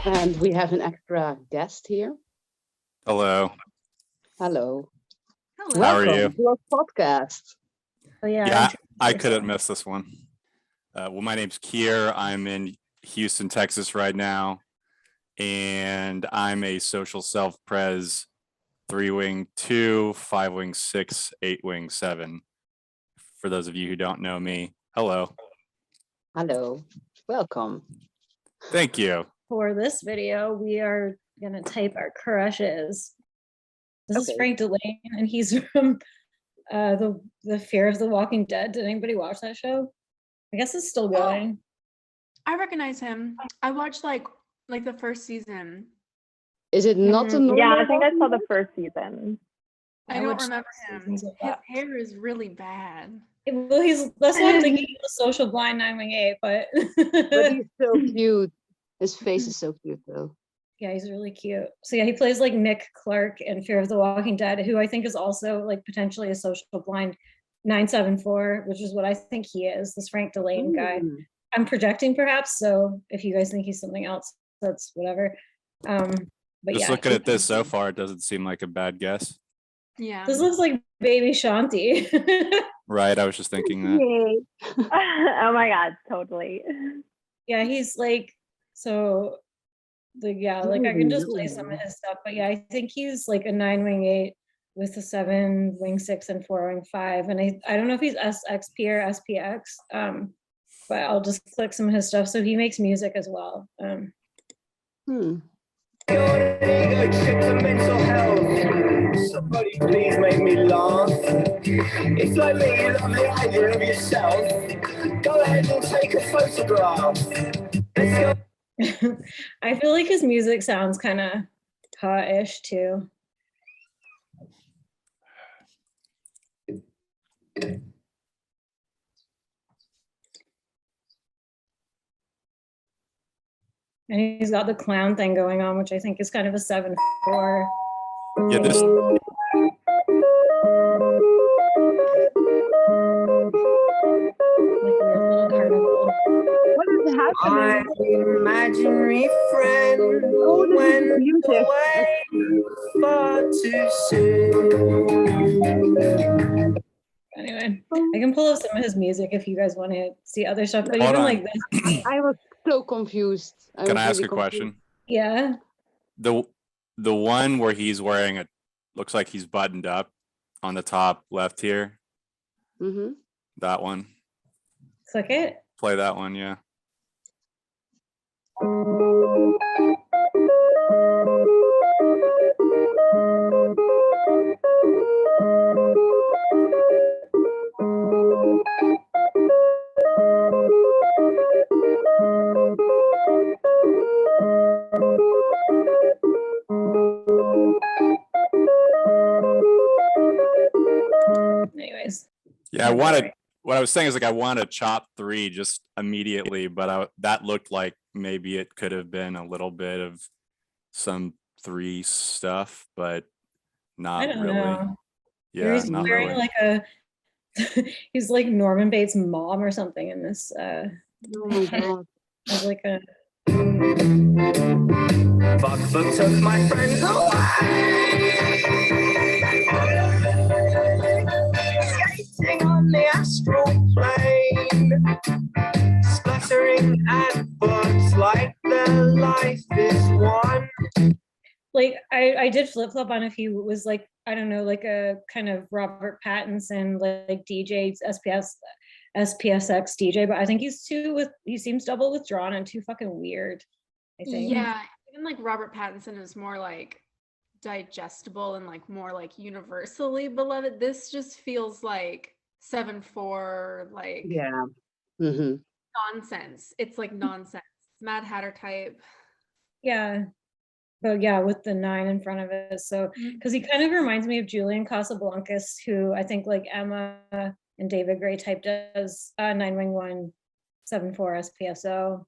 And we have an extra guest here. Hello. Hello. Hello. How are Welcome you? to our podcast. Oh, Yeah, I couldn't miss this one. Well, my name's Kier. I'm in Houston, Texas right now, and I'm a social self-pres 3-wing 2, 5-wing 6, 8-wing 7. For those of you who don't know me, hello. Hello. Welcome. Thank you. For this video, we are gonna type our crushes. This is Okay. Frank Dillane, and he's from the Fear of the Walking Dead. Did anybody watch that show? I guess it's still going. I recognize him. I watched like the first season. Is it not a normal? Yeah, I think I Walking saw the Dead? first season. I I don't watched remember him. seasons of His that. hair is really bad. Well, that's why I'm thinking he's a social blind 9-wing 8, but But he's so cute. His face is so cute though. yeah, he's really cute. So yeah, he plays like Nick Clark in Fear of the Walking Dead, who I think is also like potentially a social blind 974, which is what I think he is, this Frank Dillane guy. Mm. I'm projecting perhaps, so if you guys think he's something else, that's whatever. But Just yeah, looking at this so far, it doesn't seem like a bad guess. Yeah. this looks like baby Shanti. Right, I was just thinking that. Yay. Oh my god, totally. Yeah, he's like, so like I can just play some of his stuff, but yeah, I think he's like a 9-wing 8 with a 7-wing 6 and 4-wing 5, and I don't know if he's SXP or SPX, but I'll just click some of his stuff. So he makes music as well. Hmm. Somebody please make me laugh. It's like me, you love the idea of yourself. Go ahead and take a photograph. Let's go. I feel like his music sounds kind of hot-ish too. And he's got the clown thing going on, which I think is kind of a 7/4. Yeah, this Like a weird little carnival. What is happening? Imaginary friend Oh, this is went music. away far too soon. Anyway, I can pull up some of his music if you guys want to see other stuff, but Hold even on. like this, I was so confused. Can I ask a question? yeah. The one where he's wearing looks like he's buttoned up on the top left here. Mm-hmm. That one. Click it. Play that one, yeah. Anyways, Yeah, what I was saying is like I want to chop 3 just immediately, but that looked like maybe it could have been a little bit of some 3 stuff, but not I don't really. know. Yeah, He's not wearing really. like he's like Norman Bates' mom or something in this. Oh my god. As like a Bugs took my friends away. Skating on the astral plane, splattering at bugs like their life is one. like I did flip flop on if he was like, I don't know, like a kind of Robert Pattinson like DJ SPSX DJ, but I think he seems double withdrawn and too fucking weird. I think. Yeah. Even like Robert Pattinson is more like digestible and like more like universally beloved. This just feels like 7/4, like Yeah. Mm-hmm. nonsense. It's like nonsense. Mad Hatter type. Yeah. But yeah, with the 9 in front of it. So, because he kind of reminds me of Julian Casablancas, who I think like Emma and David Gray type does 9-wing 1, 7/4 SPSO.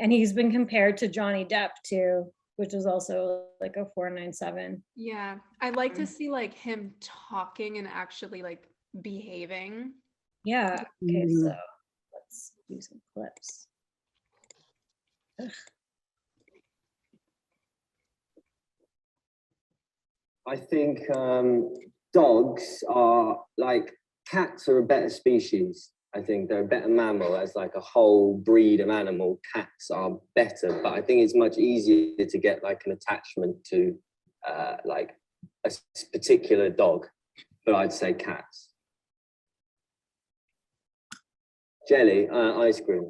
And he's been compared to Johnny Depp too, which is also like a 497. Yeah, I'd like to see like him talking and actually like behaving. Yeah. Okay, so let's do some clips. Ugh. I think dogs are like cats are a better species. I think they're a better mammal as like a whole breed of animal. Cats are better, but I think it's much easier to get like an attachment to like a particular dog. But I'd say cats. Jelly, ice cream.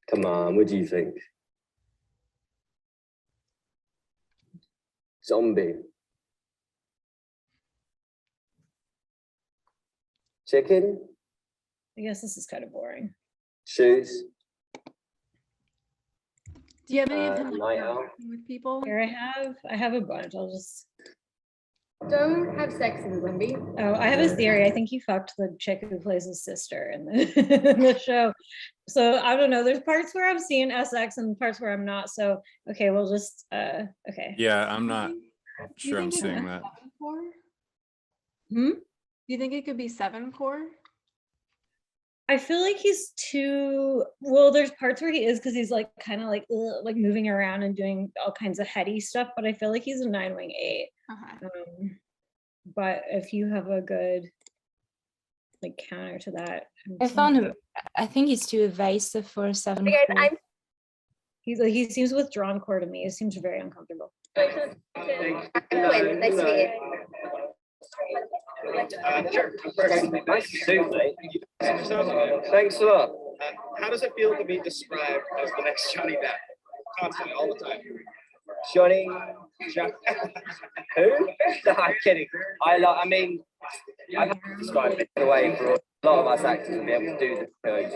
Come on, what do you think? Zombie. Chicken. I guess this is kind of boring. Shoes. Do you have any of him night like, owl. interacting with people? Here I have a bunch. I'll just. Don't have sex in the zombie. Oh, I have a theory. I think he fucked the chick who plays his sister in the show. So I don't know. There's parts where I'm seeing SX and parts where I'm not. So okay, we'll just okay. Yeah, I'm not Do you sure I'm think it could seeing be that. 7 core? Hmm? Do you think it could be 7 core? I feel like he's too well. There's parts where he is because he's like kind of like moving around and doing all kinds of heady stuff. But I feel like he's a 9-wing 8. Okay. But if you have a good like counter to that, I found him. I think he's too evasive for a 7. Guys, I'm he's like he seems withdrawn core to me. It seems very uncomfortable. Quinn. Nice to meet you. Nice to see you, mate. Thanks a lot. How does it feel to be described as the next Johnny Depp? Constantly, all the time. Johnny. Who? No, I'm kidding. I mean, I have to describe it in a way for a lot of us actors to be able to do the shows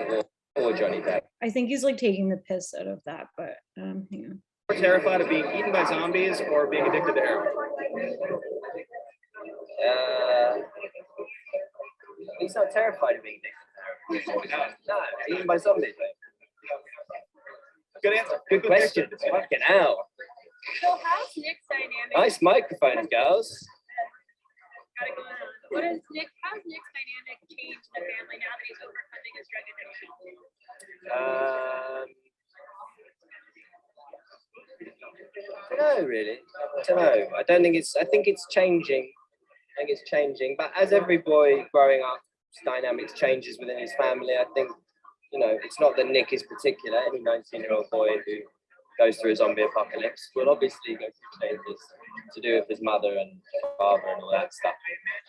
or Johnny Depp. I think he's like taking the piss out of that, but you know. We're terrified of being eaten by zombies or being addicted to heroin. He's not terrified of being addicted. No, eaten by zombies. Good answer. Good question. Fucking hell. So how's Nick's dynamic? Nice microphones, girls. Gotta go on. How's Nick's dynamic changed in the family now that he's overcoming his drug addiction? I don't know, really. I don't know. I think it's changing. I think it's changing. But as every boy growing up, his dynamics changes within his family. I think, you know, it's not that Nick is particular. Any 19-year-old boy who goes through a zombie apocalypse will obviously go through changes to do with his mother and father and all that stuff.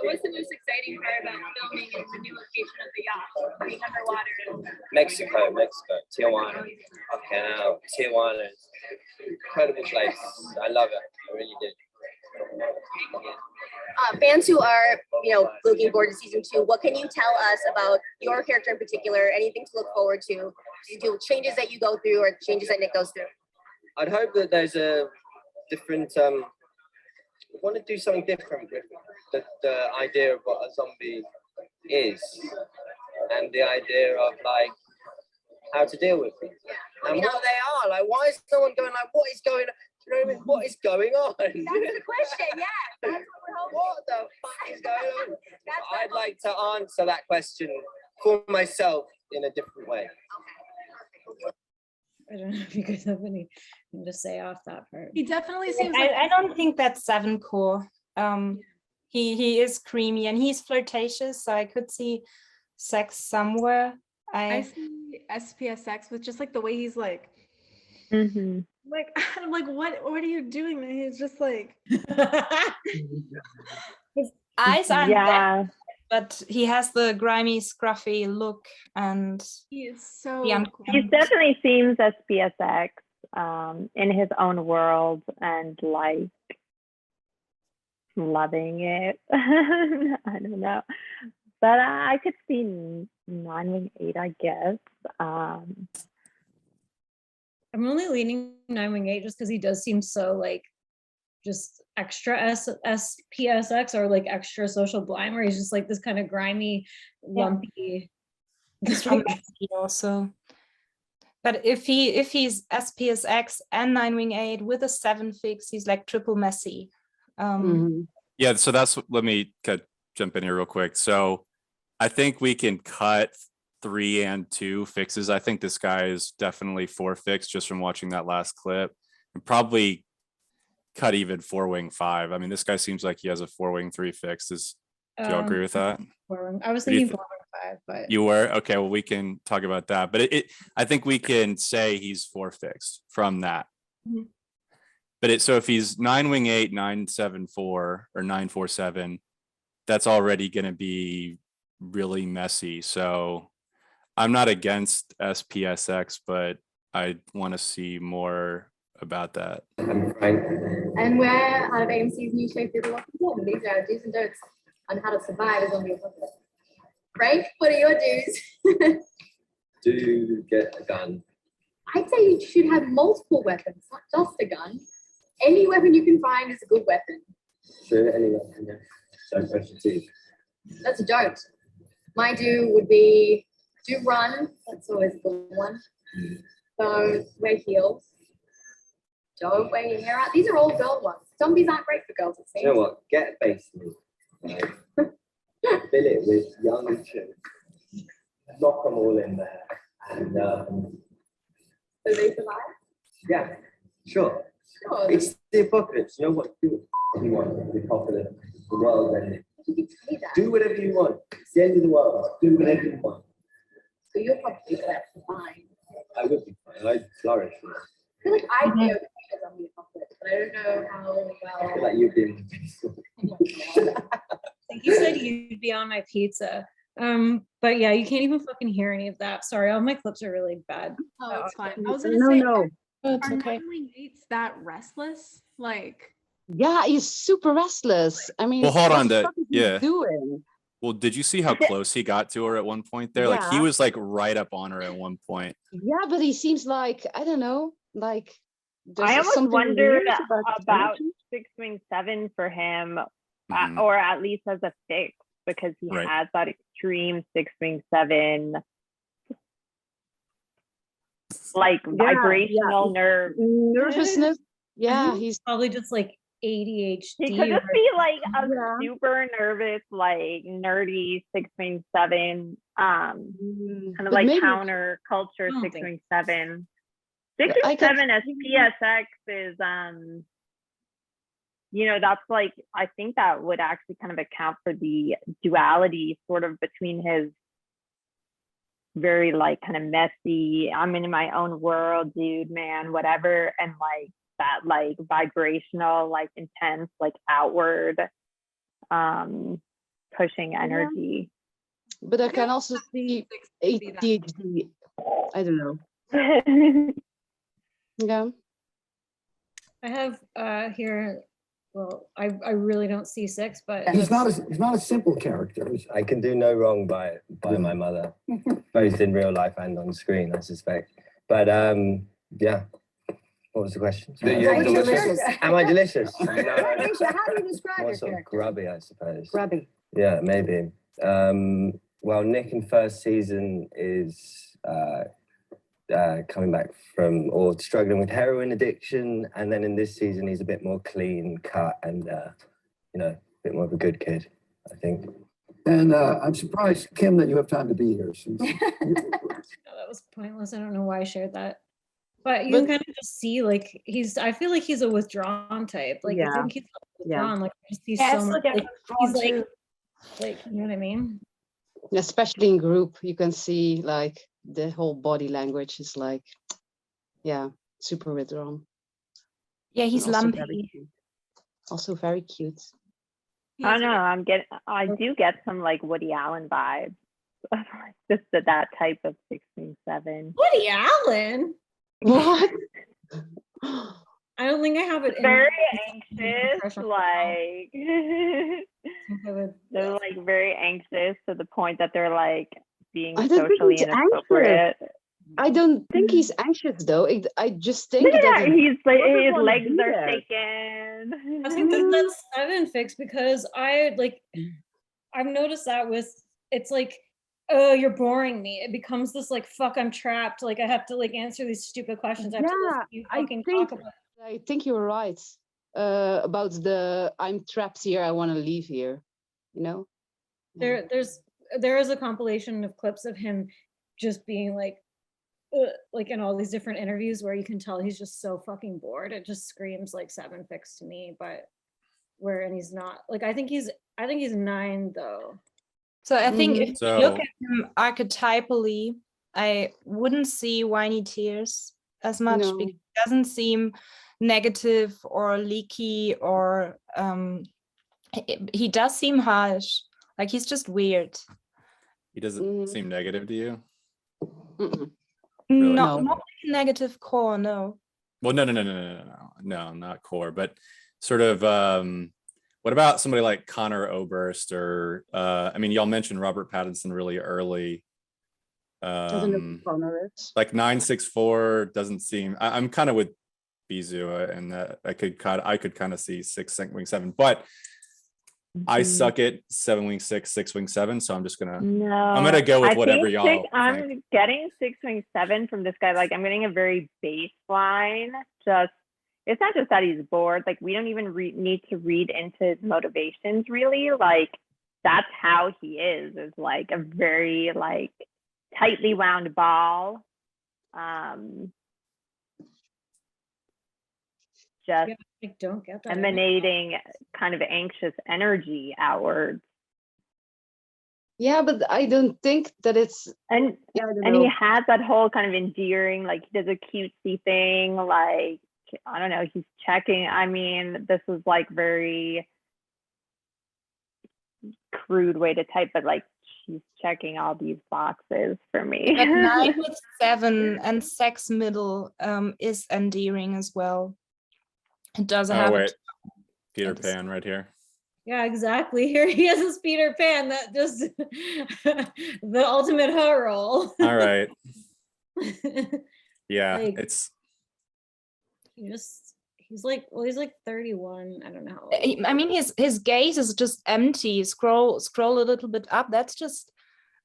What's the most exciting part about filming in the new location of the yacht, being underwater? Mexico, Tijuana. Okay, now Tijuana is an incredible place. I love it. I really do. Fans who are, looking forward to season 2, what can you tell us about your character in particular? Anything to look forward to? Changes that you go through or changes that Nick goes through? I'd hope that there's a different, I want to do something different with the idea of what a zombie is and the idea of like how to deal with it and what they are. Like, why is someone going like, what is going on? You know what I mean? What is going on? That's the question, yeah. That's what we're hoping. What the fuck is going on? I'd like to answer that question for myself in a different way. I don't know if you guys have anything to say off that part. He definitely seems like I don't think that's 7 core. He is creamy and he's flirtatious, so I could see sex somewhere. I see SPSX with just like the way he's like, Mm-hmm. like I'm like, what are you doing? And he's just like, His eyes aren't that, Yeah. but he has the grimy, scruffy look, and he is so Yeah, cool. He definitely seems SPSX in his own world and like loving it. I don't know. But I could see 9-wing 8, I guess. I'm only leaning 9-wing 8 just because he does seem so like just extra SPSX or like extra social blind, where he's just like this kind of grimy, lumpy. he's from Mexico, also. But if he's SPSX and 9 wing 8 with a 7 fix, he's like triple messy. Mhm. Yeah, so let me jump in here real quick. So I think we can cut 3 and 2 fixes. I think this guy is definitely 4 fix just from watching that last clip, and probably cut even 4 wing 5. I mean, this guy seems like he has a 4 wing 3 fix. Do y'all agree with that? I was What do you thinking thi- 4-5, but You were? Okay, well, we can talk about that. But I think we can say he's 4 fixed from that. Mhm. But so if he's 9 wing 8, 9-7-4, or 9-4-7, that's already going to be really messy. So I'm not against SPSX, but I want to see more about that. I'm Frank. And we're out of AMC's new show, People Walking Home. These are do's and don'ts on how to survive a zombie apocalypse. Frank, what are your do's? Do get a gun. I'd say you should have multiple weapons, not just a gun. Any weapon you can find is a good weapon. Sure, anyway. Yeah. So question 2. That's a don't. My do would be do run. That's always the one. So wear heels. Don't wear your hair out. These are all girl ones. Zombies aren't great for girls, it seems. You know what? Get a basement. Fill it with young children. Lock them all in there. And So they survive? yeah, sure. Sure. It's the apocalypse. You know what to do? You want the apocalypse, the world ending. You can say that. Do whatever you want. It's the end of the world. Do whatever you want. So you're probably fine. I would be fine. I'd flourish. I feel like I'd be okay as a zombie apocalypse, but I don't know how I feel well. like you've been. you said you'd be on my pizza. But yeah, you can't even fucking hear any of that. Sorry, all my clips are really bad. Oh, it's fine. I was gonna No, say, no. Oh, it's are okay. 9 wing 8s that restless? Like, Yeah, he's super restless. I mean, Well, hold what on the to- fuck is he yeah. doing? Well, did you see how close he got to her at one point there? Like he Yeah. was like right up on her at one point. Yeah, but he seems like, I don't know, like there's I almost something wondered weird about his about energy. 6 wing 7 for him, Mhm. or at least as a fix, because he Right. has that extreme 6 wing 7, like vibrational nerve. Nervousness. Yeah, Mhm. he's Probably just like ADHD. He could just or- be like a Yeah. super nervous, like nerdy 6 wing 7, kind of but like maybe- counter culture I don't 6 think wing 7. 6 I wing can- 7 as PSX is that's like, I think that would actually kind of account for the duality sort of between his very like kind of messy, I'm in my own world, dude, man, whatever, and like that like vibrational, like intense, like outward pushing energy. but I can also see 6 could be that. ADHD. I don't know. Yeah. I have here, well, I really don't see 6, but He's not a simple character. I can do no wrong by my mother, both in real life and on screen, I suspect. But yeah. What was the question? Are you delicious? Am I delicious? No, How do you describe more your sort of character? grubby, I suppose. Grubby. Yeah, maybe. Well, Nick in first season is coming back from or struggling with heroin addiction, and then in this season he's a bit more clean cut and a bit more of a good kid, I think. And I'm surprised, Kim, that you have time to be here. Since that was pointless. I don't know why I shared that. But you But- can kind of just see like I feel like he's a withdrawn type. Like I Yeah. think he's withdrawn. Like I just see Yeah, I so still much. get Like, withdrawn he's too. like you know what I mean? Especially in group, you can see like the whole body language is like, yeah, super withdrawn. Yeah, he's And also lumpy. very cute. Also very cute. I don't know. I do get some like Woody Allen vibes. Just that type of 6 wing 7. Woody Allen. What? I don't think I have it. Very Crush anxious, on like I would. they're like very anxious to the point that they're like being I don't think socially he's inappropriate. I don't think he's anxious though. I just think Look at that that, he he's like doesn't his wanna legs be are there. shaking. I think that's 7 fix because I've noticed that with it's like oh, you're boring me. It becomes this like, fuck, I'm trapped. Like I have to like answer these stupid questions. I have to listen to you fucking talk about. I think you're right about the I'm trapped here, I want to leave here, you know? There is a compilation of clips of him just being like in all these different interviews where you can tell he's just so fucking bored. It just screams like 7 fix to me, but and he's not. Like I think he's 9 though. So I think if So- you look at him archetypally, I wouldn't see whiny tears as much No. because he doesn't seem negative or leaky or he does seem harsh. Like he's just weird. He doesn't seem negative to you? Mm-mm. Really? Not No. like a negative core, no. Well, no, not core, but sort of. What about somebody like Connor Oberst or I mean, y'all mentioned Robert Pattinson really early. I don't know who Connor is. Like 964 doesn't seem. I'm kind of with Bizu, and that I could kind of see 6 wing 7, but I suck at 7 wing 6, 6 wing 7, so I'm just gonna. No, I'm gonna go with I whatever think y'all. I'm think. getting 6 wing 7 from this guy. Like I'm getting a very baseline. Just it's not just that he's bored. Like we don't even need to read into his motivations really. Like that's how he is like a very like tightly wound ball. Just Yeah, I don't get that. emanating kind of anxious energy outwards. Yeah, but I don't think that it's. And Yeah, I don't and he know. has that whole kind of endearing, like he does a cutesy thing, like I don't know, he's checking. I mean, this is like very crude way to type, but like she's checking all these boxes for me. But 9 with 7 and sex middle is endearing as well. It does Oh have wait, Peter Pan right here. Yeah, exactly. Here he is as Peter Pan, that just the ultimate hoe role. All right. Yeah, Like- it's. He's like 31. I don't know. I mean, his gaze is just empty. Scroll a little bit up. That's just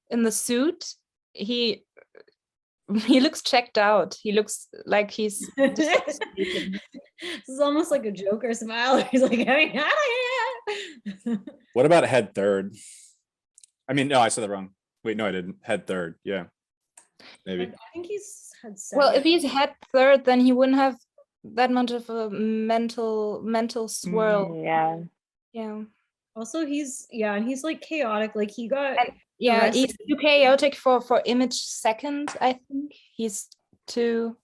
in the suit. He looks checked out. He looks like he's. This is almost like a Joker smile. He's like, get me out of here. What about head third? I mean, no, I said that wrong. Wait, no, I didn't. Head third. Yeah, maybe. I think he's had 7. Well, if he's head third, then he wouldn't have that much of a mental swirl. Yeah. Yeah. Also, he's like chaotic. Like he got. Yeah, arrested. he's too chaotic for image second. I think he's too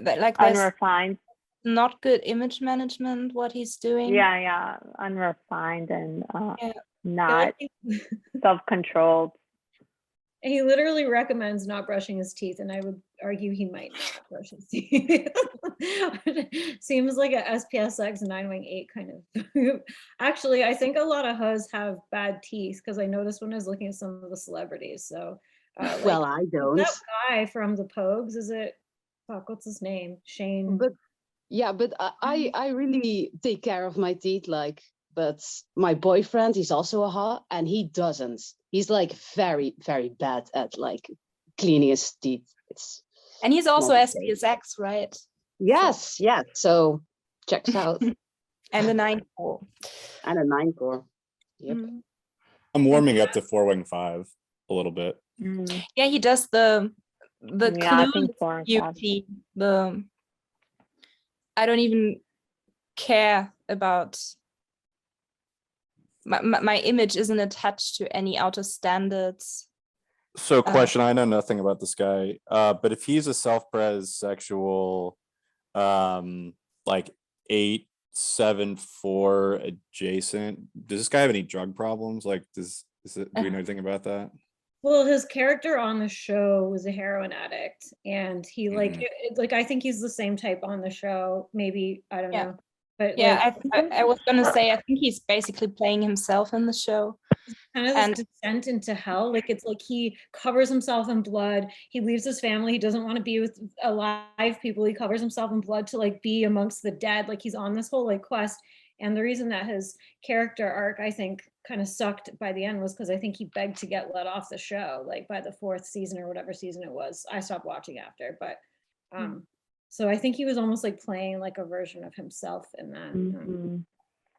like there's Unrefined. not good image management. What he's doing. Yeah, unrefined and Yeah. not self-controlled. He literally recommends not brushing his teeth, and I would argue he might not brush his teeth. Seems like a SPSX 9-wing 8 kind of. Actually, I think a lot of Hus have bad teeth because I noticed when I was looking at some of the celebrities. So, like, Well, I don't. that guy from the Pogues, is it? Fuck, what's his name? Shane. But yeah, but I really take care of my teeth, like. But my boyfriend, he's also a ha, and he doesn't. He's like very, very bad at like cleaning his teeth. And he's also not great. SPSX, right? Yes, yeah. So checks out. And a 9-4. And a 9-core. Yep. Mm. I'm warming up to 4 wing 5 a little bit. Yeah, he does the Yeah, I think clue 4 and 5. beauty. I don't even care about. My image isn't attached to any outer standards. So question, I know nothing about this guy, but if he's a self-pres sexual, like 874 adjacent, does this guy have any drug problems? Like, do you know anything about that? Well, his character on the show was a heroin addict, and he like like I think he's the same type on the show. Maybe I don't know. But yeah, like, I was gonna say, I think he's basically playing himself in the show. Kind of this descent into hell. Like it's like he covers himself in blood. He leaves his family. He doesn't want to be with alive people. He covers himself in blood to like be amongst the dead. Like he's on this whole like quest. And the reason that his character arc, I think, kind of sucked by the end was because I think he begged to get let off the show, like by the 4th season or whatever season it was. I stopped watching after, but so I think he was almost like playing like a version of himself in that.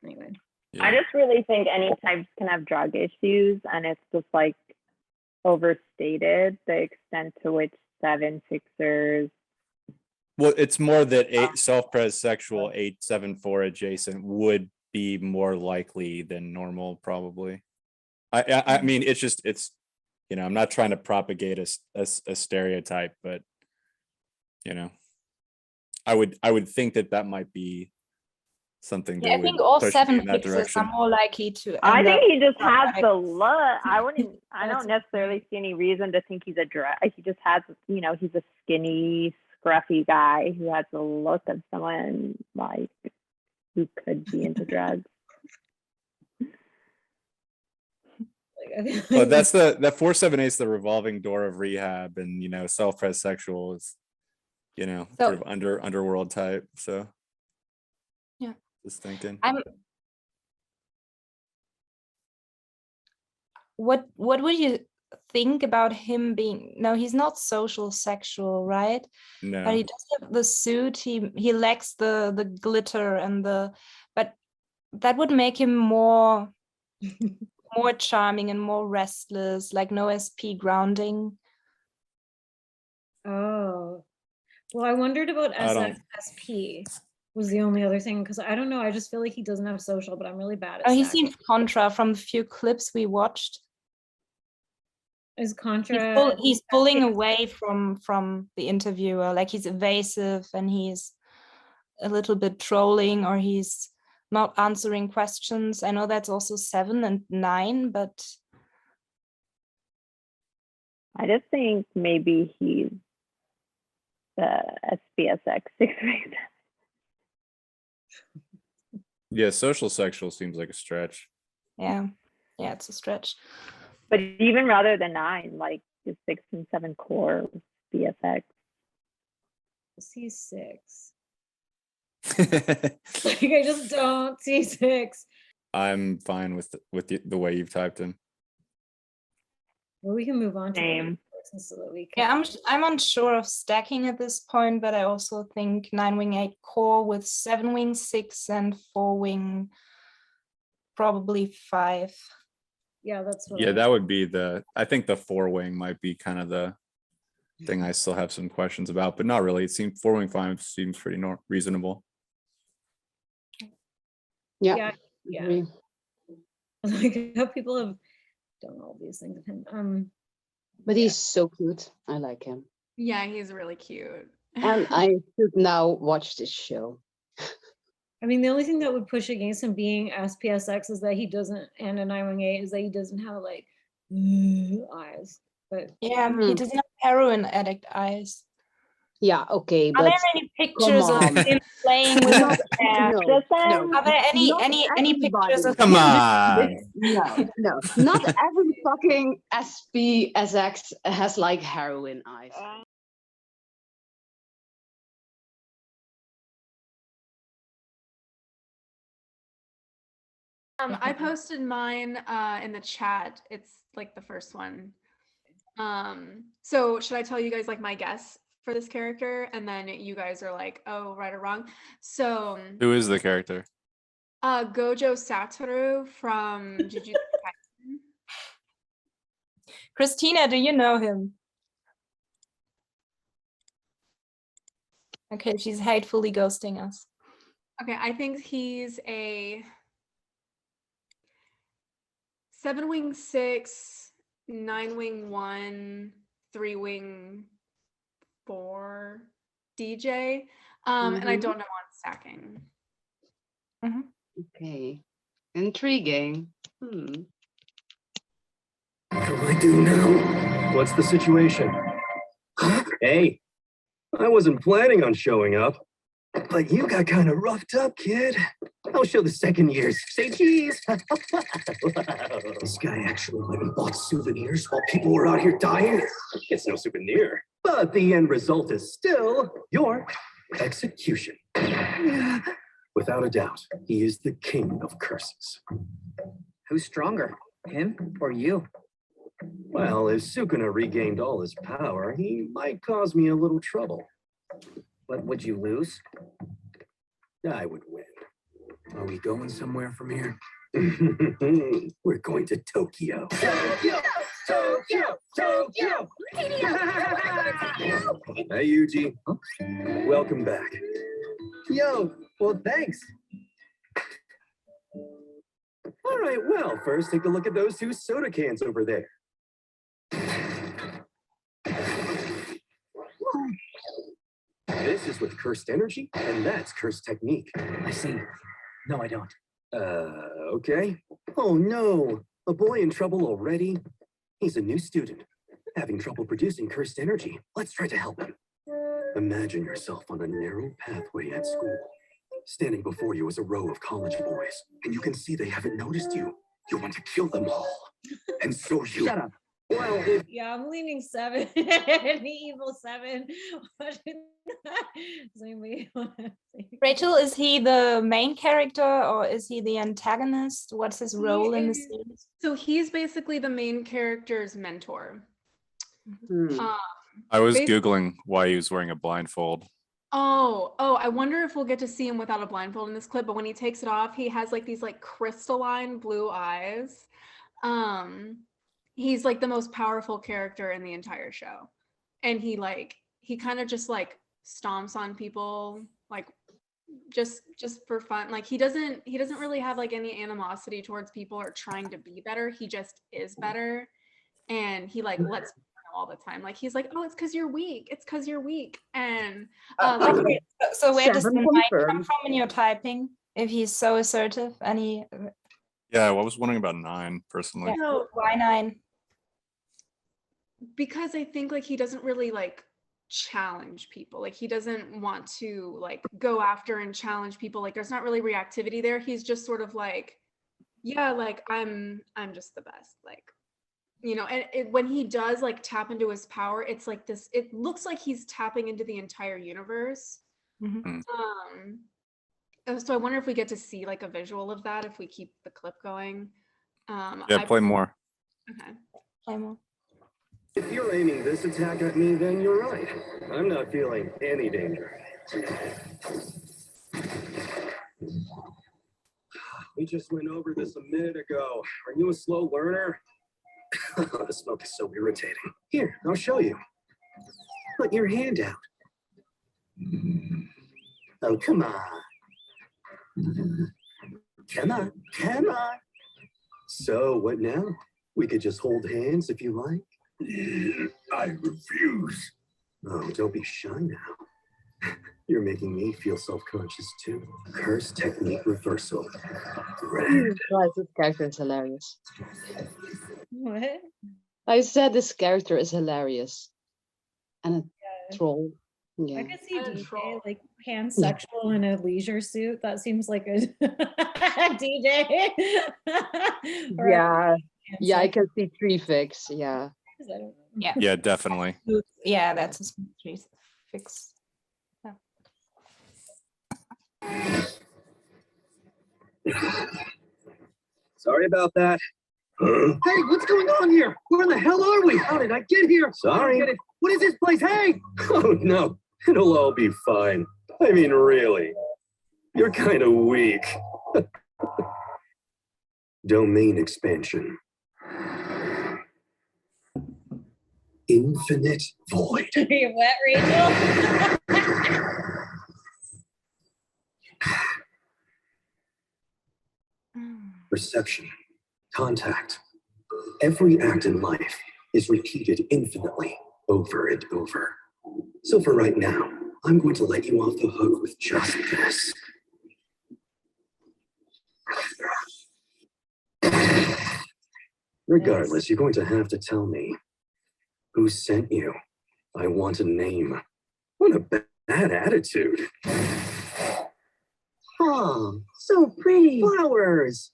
Anyway. Yeah. I just really think any types can have drug issues, and it's just like overstated the extent to which 7/6ers. Well, it's more that self-pres sexual 874 adjacent would be more likely than normal, probably. I mean, it's you know, I'm not trying to propagate a stereotype, but you know, I would think that might be something. Yeah, I think all 7/6ers are more likely to. I think he just has the look. I don't necessarily see any reason to think he's a drug. He just has, you know, he's a skinny, scruffy guy who has the look of someone like who could be into drugs. But that's that 478 is the revolving door of rehab, and you know, self-pres sexual is, you know, sort of underworld type. So yeah, just thinking. What would you think about him being? No, he's not social sexual, right? No. But he does have the suit. He lacks the glitter and but that would make him more charming and more restless, like no SP grounding. Oh, well, I wondered about SP was the only other thing, because I don't know, I just feel like he doesn't have social, but I'm really bad at he sex. seems contra from the few clips we watched. Is contra? He's pulling away from the interviewer, like he's evasive and he's a little bit trolling, or he's not answering questions. I know that's also 7 and 9, but I just think maybe he's the SPSX 6. Yeah, social sexual seems like a stretch. Yeah, it's a stretch. But even rather than 9, like the 6 and 7 core BFX. See 6. Like I just don't see 6. I'm fine with the way you've typed him. Well, we can move on to Same. so that we can. Yeah, I'm unsure of stacking at this point, but I also think 9-wing 8 core with 7-wing 6 and 4-wing probably 5. Yeah, that's what. Yeah, that would be I think the 4-wing might be kind of the thing I still have some questions about, but not really. It seems 4-wing 5 seems pretty reasonable. Yeah. Like how people have done all these things with him. But he's so cute. I like him. Yeah, he's really cute. And I should now watch this show. I mean, the only thing that would push against him being SPSX is that he doesn't, and a 9-wing 8 is that he doesn't have like eyes. But yeah, he doesn't have heroin addict eyes. Yeah, okay, Are but there any pictures of him playing with no, Are there any pictures of Come him? on. No, not every fucking SPSX has like heroin eyes. I posted mine in the chat. It's like the first one. So should I tell you guys like my guess for this character, and then you guys are like, oh, right or wrong? So Who is the character? Gojo Satoru from Jujutsu Kaisen. Christina, do you know him? Okay, she's hatefully ghosting us. Okay, I think he's a 7-wing 6, 9-wing 1, 3-wing 4 DJ. And I don't know on stacking. Okay. Intriguing. What do I do now? What's the situation? Hey, I wasn't planning on showing up, but you got kind of roughed up, kid. I'll show the second years. Say cheese. This guy actually went and bought souvenirs while people were out here dying. It's no souvenir, but the end result is still your execution. Without a doubt, he is the king of curses. Who's stronger, him or you? Well, if Sukuna regained all his power, he might cause me a little trouble. But would you lose? I would win. Are we going somewhere from here? We're going to Tokyo. Tokyo, Tokyo, Tokyo. Hey, Yuji. Huh? Welcome back. Yo, well, thanks. All right, well, first take a look at those two soda cans over there. This is with cursed energy, and that's cursed technique. I see. No, I don't. Okay. Oh no, a boy in trouble already? He's a new student, having trouble producing cursed energy. Let's try to help him. Imagine yourself on a narrow pathway at school. Standing before you is a row of college boys, and you can see they haven't noticed you. You want to kill them all. And so you... Shut up. Well, if... Yeah, I'm leaning 7. The evil 7. Does anybody want to say? Rachel, is he the main character or is he the antagonist? What's his role in the series? So he's basically the main character's mentor. I was Basically- Googling why he was wearing a blindfold. Oh, I wonder if we'll get to see him without a blindfold in this clip, but when he takes it off, he has like these like crystalline blue eyes. He's like the most powerful character in the entire show. And he kind of just like stomps on people like just for fun. Like he doesn't really have like any animosity towards people or trying to be better. He just is better. And he like lets all the time, like he's like, oh, it's because you're weak, and Okay, so where does the 7 mic come confirmed. from when you're typing if he's so assertive? Any Yeah, I was wondering about 9 personally. No. why 9? because I think like he doesn't really like challenge people, like he doesn't want to like go after and challenge people, like there's not really reactivity there. He's just sort of like, yeah, like I'm just the best, like, you know. And when he does like tap into his power, it's like this, it looks like he's tapping into the entire universe. So I wonder if we get to see like a visual of that if we keep the clip going. Yeah, play more. Okay. Play more. If you're aiming this attack at me, then you're right. I'm not feeling any danger. We just went over this a minute ago. Are you a slow learner? The smoke is so irritating. Here, I'll show you. Put your hand out. Oh, come on. Come on, come on. So, what now? We could just hold hands if you like. I refuse. Oh, don't be shy now. You're making me feel self-conscious too. Curse technique reversal. Jesus Christ, this character is hilarious. What? I said this character is hilarious. And a Yeah. troll. I Yeah. could see And DJ troll. like pansexual in a leisure suit. That seems like a DJ. Or Yeah. Yeah, I pansexual. can see 3 fix. Yeah. I don't know. Yeah. Yeah, definitely. Yeah, that's a smooth fix. Sorry about that. Hey, what's going on here? Where the hell are we? How did I get here? Sorry. I don't get it. What is this place? Hey! Oh, no. It'll all be fine. I mean, really. You're kind of weak. Domain expansion. Infinite void. Are you wet, Rachel? Perception. Contact. Every act in life is repeated infinitely over and over. So for right now, I'm going to let you off the hook with just this. Regardless, you're going to have to tell me who sent you. I want a name. What a bad attitude. Oh, so pretty. Flowers.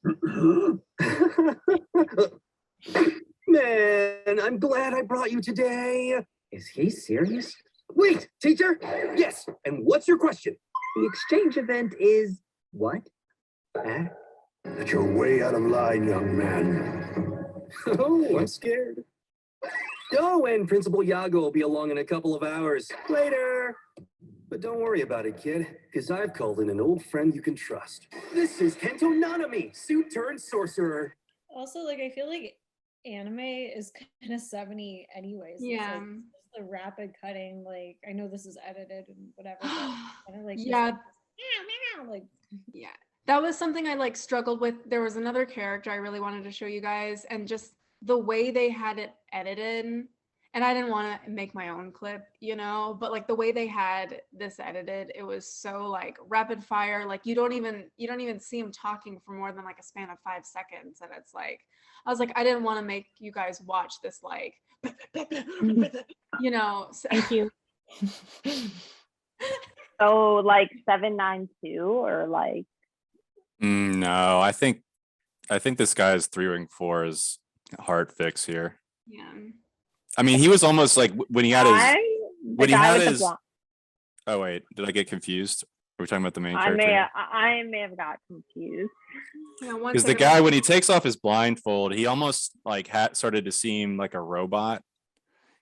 Man, I'm glad I brought you today. Is he serious? Wait, teacher. Yes, and what's your question? The exchange event is what? That you're way out of line, young man. Oh, I'm scared. Oh, and Principal Yago will be along in a couple of hours. Later. But don't worry about it, kid, because I've called in an old friend you can trust. This is Kento Nanami, suit turned sorcerer. Also, like, I feel like anime is kind of 70 anyways. Yeah. It's like, just the rapid cutting, like, I know this is edited and whatever, but kind of like, Yeah. like, Yeah, that was something I like struggled with. There was another character I really wanted to show you guys, and just the way they had it edited, and I didn't want to make my own clip, you know, but like the way they had this edited, it was so like rapid fire. Like you don't even see him talking for more than like a span of 5 seconds, and it's like I was like, I didn't want to make you guys watch this like you know. So. Thank you. So like 792 or like No, I think this guy's 3-wing-4 is hard fix here. Yeah. I mean, he was almost like when he had his oh wait, did I get confused? Are we talking about the main character? I may have got confused. Because the guy, when he takes off his blindfold, he almost like started to seem like a robot.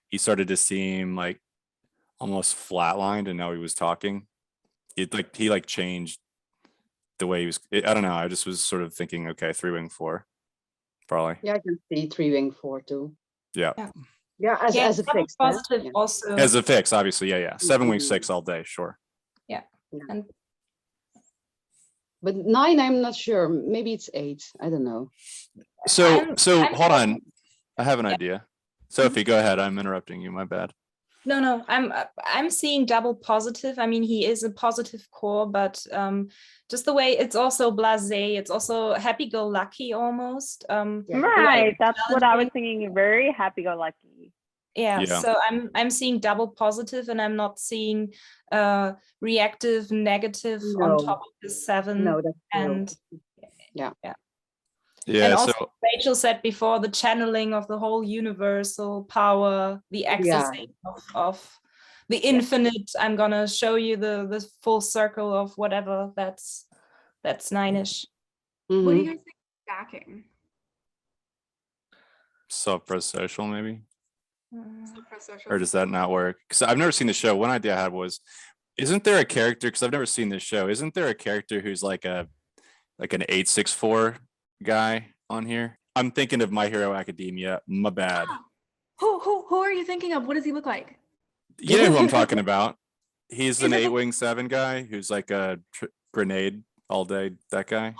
He started to seem like almost flatlined, and now he was talking. He changed the way he was. I don't know. I just was sort of thinking, okay, 3-wing-4, probably. Yeah, I can see 3-wing-4 too. Yeah. Yeah, as a fix. Positive also. As a fix, obviously, yeah. 7-wing-6 all day, sure. Yeah. And but 9, I'm not sure. Maybe it's 8. I don't know. So hold on. I have an idea. Sophie, go ahead. I'm interrupting you. My bad. No, I'm seeing double positive. I mean, he is a positive core, but just the way it's also blasé, it's also happy-go-lucky almost. Right, that's what I was thinking. Very happy-go-lucky. Yeah, so I'm seeing double positive, and I'm not seeing reactive negative on top of the 7. No, that's and yeah. Yeah, and also Rachel said before, the channeling of the whole universal power, the accessing of the infinite. I'm gonna show you the full circle of whatever. That's 9-ish. What do you guys think of stacking? Self-press social, maybe? Self-press social. Or does that not work? Because I've never seen the show. One idea I had was, isn't there a character, because I've never seen this show, isn't there a character who's like an 864 guy on here? I'm thinking of My Hero Academia. My bad. Who are you thinking of? What does he look like? You know who I'm talking about. He's an 8-wing-7 guy who's like a grenade all day. That guy.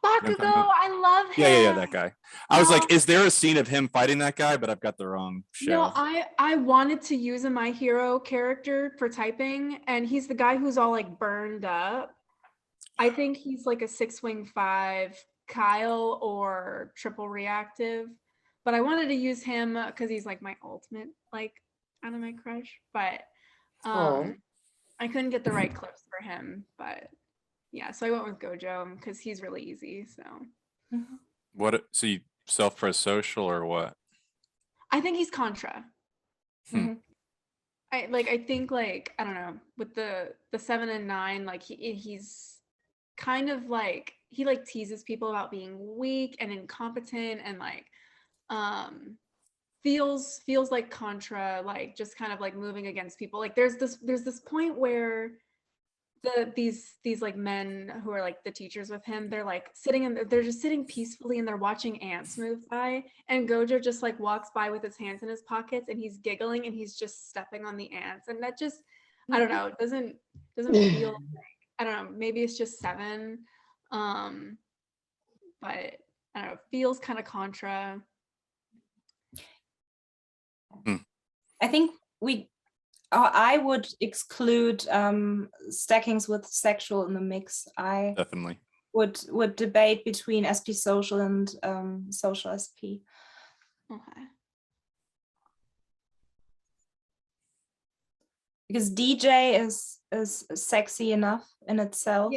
Bakugo, I love him. Yeah, that guy. I was like, is there a scene of him fighting that guy? But I've got the wrong show. No, I wanted to use a My Hero character for typing, and he's the guy who's all like burned up. I think he's like a 6-wing-5 Kyle or triple reactive, but I wanted to use him because he's like my ultimate like anime crush, but I couldn't get the right clips for him. But yeah, so I went with Gojo because he's really easy. So What? So you self-press social or what? I think he's Contra. I think like, I don't know, with the 7 and 9, like he's kind of like, he like teases people about being weak and incompetent, and like feels like Contra, like just kind of like moving against people. Like there's this point where these like men who are like the teachers with him, they're like they're just sitting peacefully and they're watching ants move by, and Gojo just like walks by with his hands in his pockets and he's giggling and he's just stepping on the ants, and that just, I don't know, it doesn't feel like, I don't know, maybe it's just 7, but I don't know, it feels kind of Contra. I think I would exclude stackings with sexual in the mix. I definitely would debate between SP social and social SP. Okay. Because DJ is sexy enough in itself,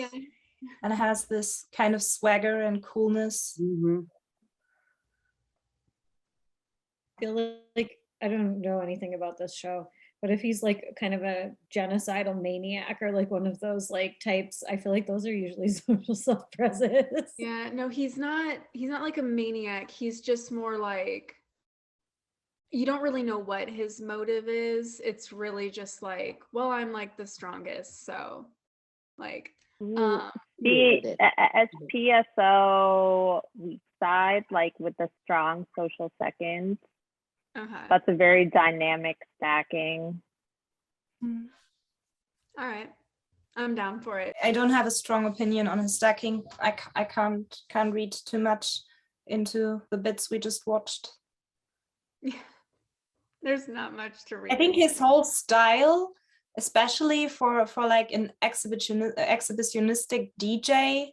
and has this kind of swagger and coolness. I feel like I don't know anything about this show, But if he's like kind of a genocidal maniac or like one of those like types, I feel like those are usually social self-presence. Yeah, no, he's not like a maniac. He's just more like, you don't really know what his motive is. It's really just like, well, I'm like the strongest, so like the SPSO weak side, like with the strong social second. That's a very dynamic stacking. All right, I'm down for it. I don't have a strong opinion on his stacking. I can't read too much into the bits we just watched. Yeah, there's not much to read. I think his whole style, especially for like an exhibitionistic DJ,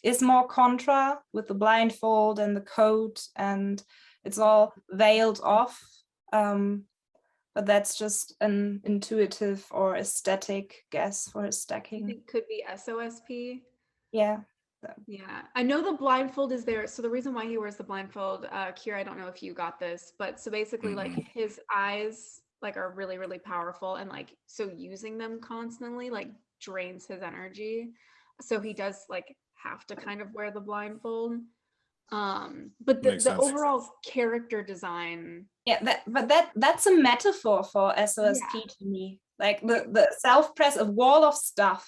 is more contra with the blindfold and the coat, and it's all veiled off. But that's just an intuitive or aesthetic guess for his stacking. It could be SOSP. Yeah. Yeah, I know the blindfold is there. So the reason why he wears the blindfold, Kira, I don't know if you got this, but so basically like his eyes like are really, really powerful, and like so using them constantly like drains his energy. So he does like have to kind of wear the blindfold. But the overall character design. Yeah, that's a metaphor for SOSP to me. Like the self-press, a wall of stuff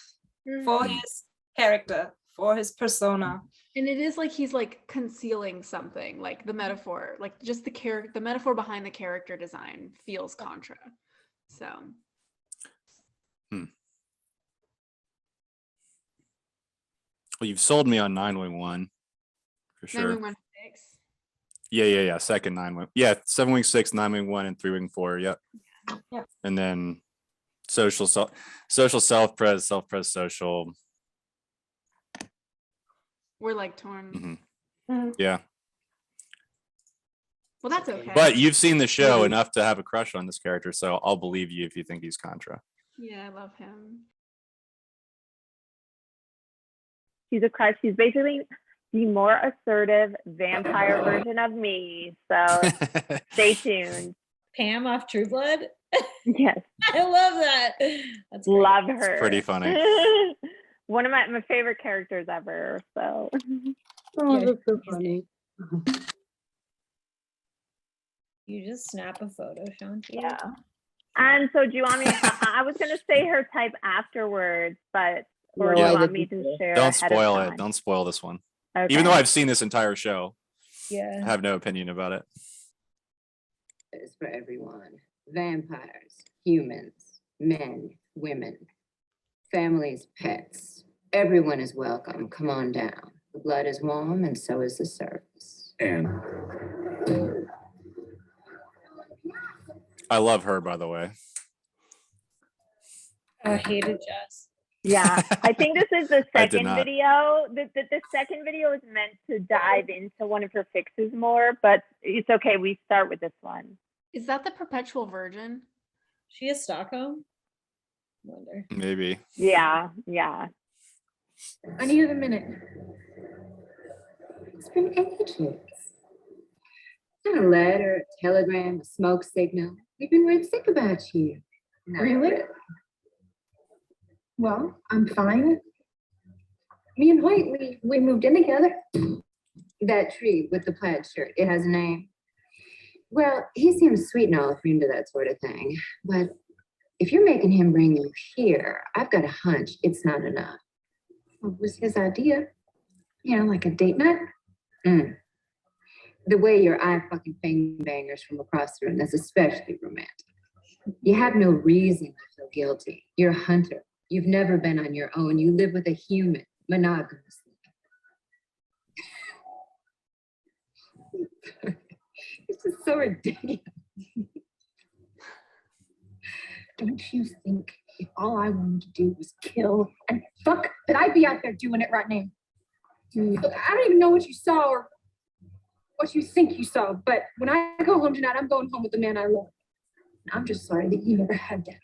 for his character, for his persona. And it is like he's like concealing something, like the metaphor, like just the metaphor behind the character design feels contra. So. Well, you've sold me on 9-wing-1 for sure. 9-wing-1 6. Yeah. Second 9-wing. Yeah, 7-wing 6, 9-wing-1, and 3-wing 4. Yep. Yeah. And then social self-pres, social. We're like torn. Yeah. Well, that's okay. But you've seen the show enough to have a crush on this character, so I'll believe you if you think he's contra. Yeah, I love him. She's a crush. She's basically the more assertive vampire version of me. So stay tuned. Pam off True Blood. Yes. I love that. That's great. Love her. It's pretty funny. One of my favorite characters ever. So. Oh, that's so funny. You just snap a photo, Shanti. Yeah. And so do you want me, I was going to say her type afterwards, but or do you want me to share? Don't spoil it. Don't spoil this one. Okay. Even though I've seen this entire show, yeah, I have no opinion about it. It's for everyone. Vampires, humans, men, women, families, pets. Everyone is welcome. Come on down. The blood is warm and so is the service. And I love her, by the way. I hated Jess. Yeah, I think this is the I did second not. video. The second video is meant to dive into one of her fixes more, but it's okay. We start with this one. Is that the perpetual virgin? She is Stockholm? I wonder. Maybe. Yeah. I need a minute. It's been ages. Not a letter, a telegram, a smoke signal. We've been worried sick about you. Not Really? Well, I'm fine. Me and Hoyt, we moved in together. That tree with the plaid shirt, it has a name. Well, he seems sweet and all if you're into that sort of thing. But if you're making him bring you here, I've got a hunch it's not enough. It was his idea. You know, like a date night. The way your eye fucking fang bangers from across the room, that's especially romantic. You have no reason to feel guilty. You're a hunter. You've never been on your own. You live with a human, monogamously. This is so ridiculous. Don't you think if all I wanted to do was kill and fuck, that I'd be out there doing it right now? Look, I don't even know what you saw or what you think you saw, but when I go home tonight, I'm going home with the man I love. I'm just sorry that you never had that.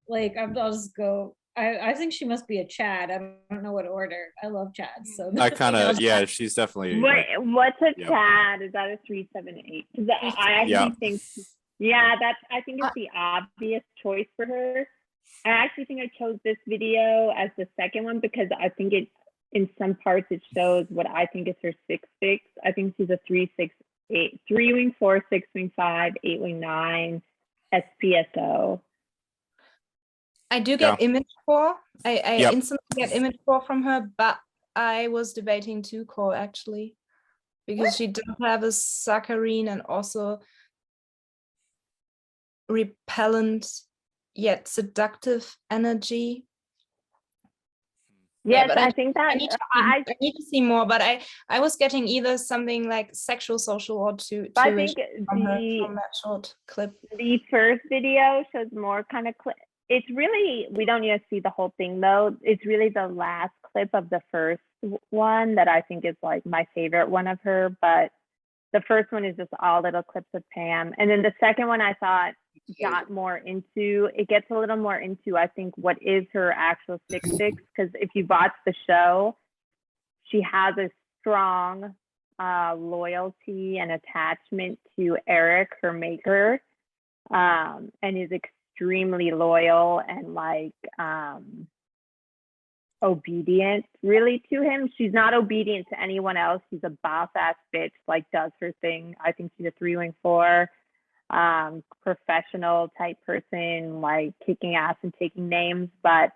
Like, I'll just go. I think she must be a Chad. I don't know what order. I love Chad. So I kind of, yeah, she's definitely. What's a Yep. Chad? Is that a 3, 7, 8? Because I actually think Yeah, I think it's the obvious choice for her. I actually think I chose this video as the second one because I think it, in some parts, it shows what I think is her 6-6. I think she's a 3-6-8, 3-wing 4, 6-wing 5, 8-wing 9, SPSO. I do get image 4. I Yep. instantly get image 4 from her, but I was debating 2 core actually, because she does have a saccharine and also repellent yet seductive energy. Yes, but I think that I need to see more, but I was getting either something like sexual, social, or I two-ish think from that short clip. The first video shows more kind of clip. It's really, we don't need to see the whole thing though. It's really the last clip of the first one that I think is like my favorite one of her, but the first one is just all little clips of Pam. And then the second one I thought got more into, it gets a little more into, I think, what is her actual 6-6, because if you watch the show, she has a strong loyalty and attachment to Eric, her maker, and is extremely loyal and like obedient really to him. She's not obedient to anyone else. She's a boss ass bitch, like does her thing. I think she's a 3-wing 4, professional type person, like kicking ass and taking names, but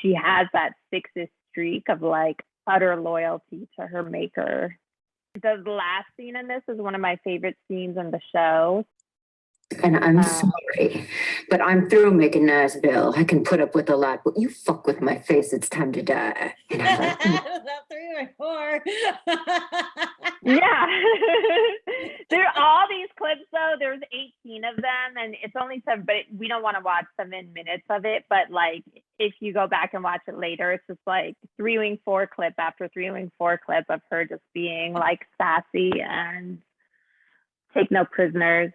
she has that 6-ish streak of like utter loyalty to her maker. The last scene in this is one of my favorite scenes in the show. And I'm sorry, but I'm through making nice, Bill. I can put up with a lot, but you fuck with my face, it's time to die. And I'm like, That 3-4. Yeah. There are all these clips though. There's 18 of them and it's only 7, but we don't want to watch 7 minutes of it. But like, if you go back and watch it later, it's just like 3-wing 4 clip after 3-wing 4 clip of her just being like sassy and take no prisoners.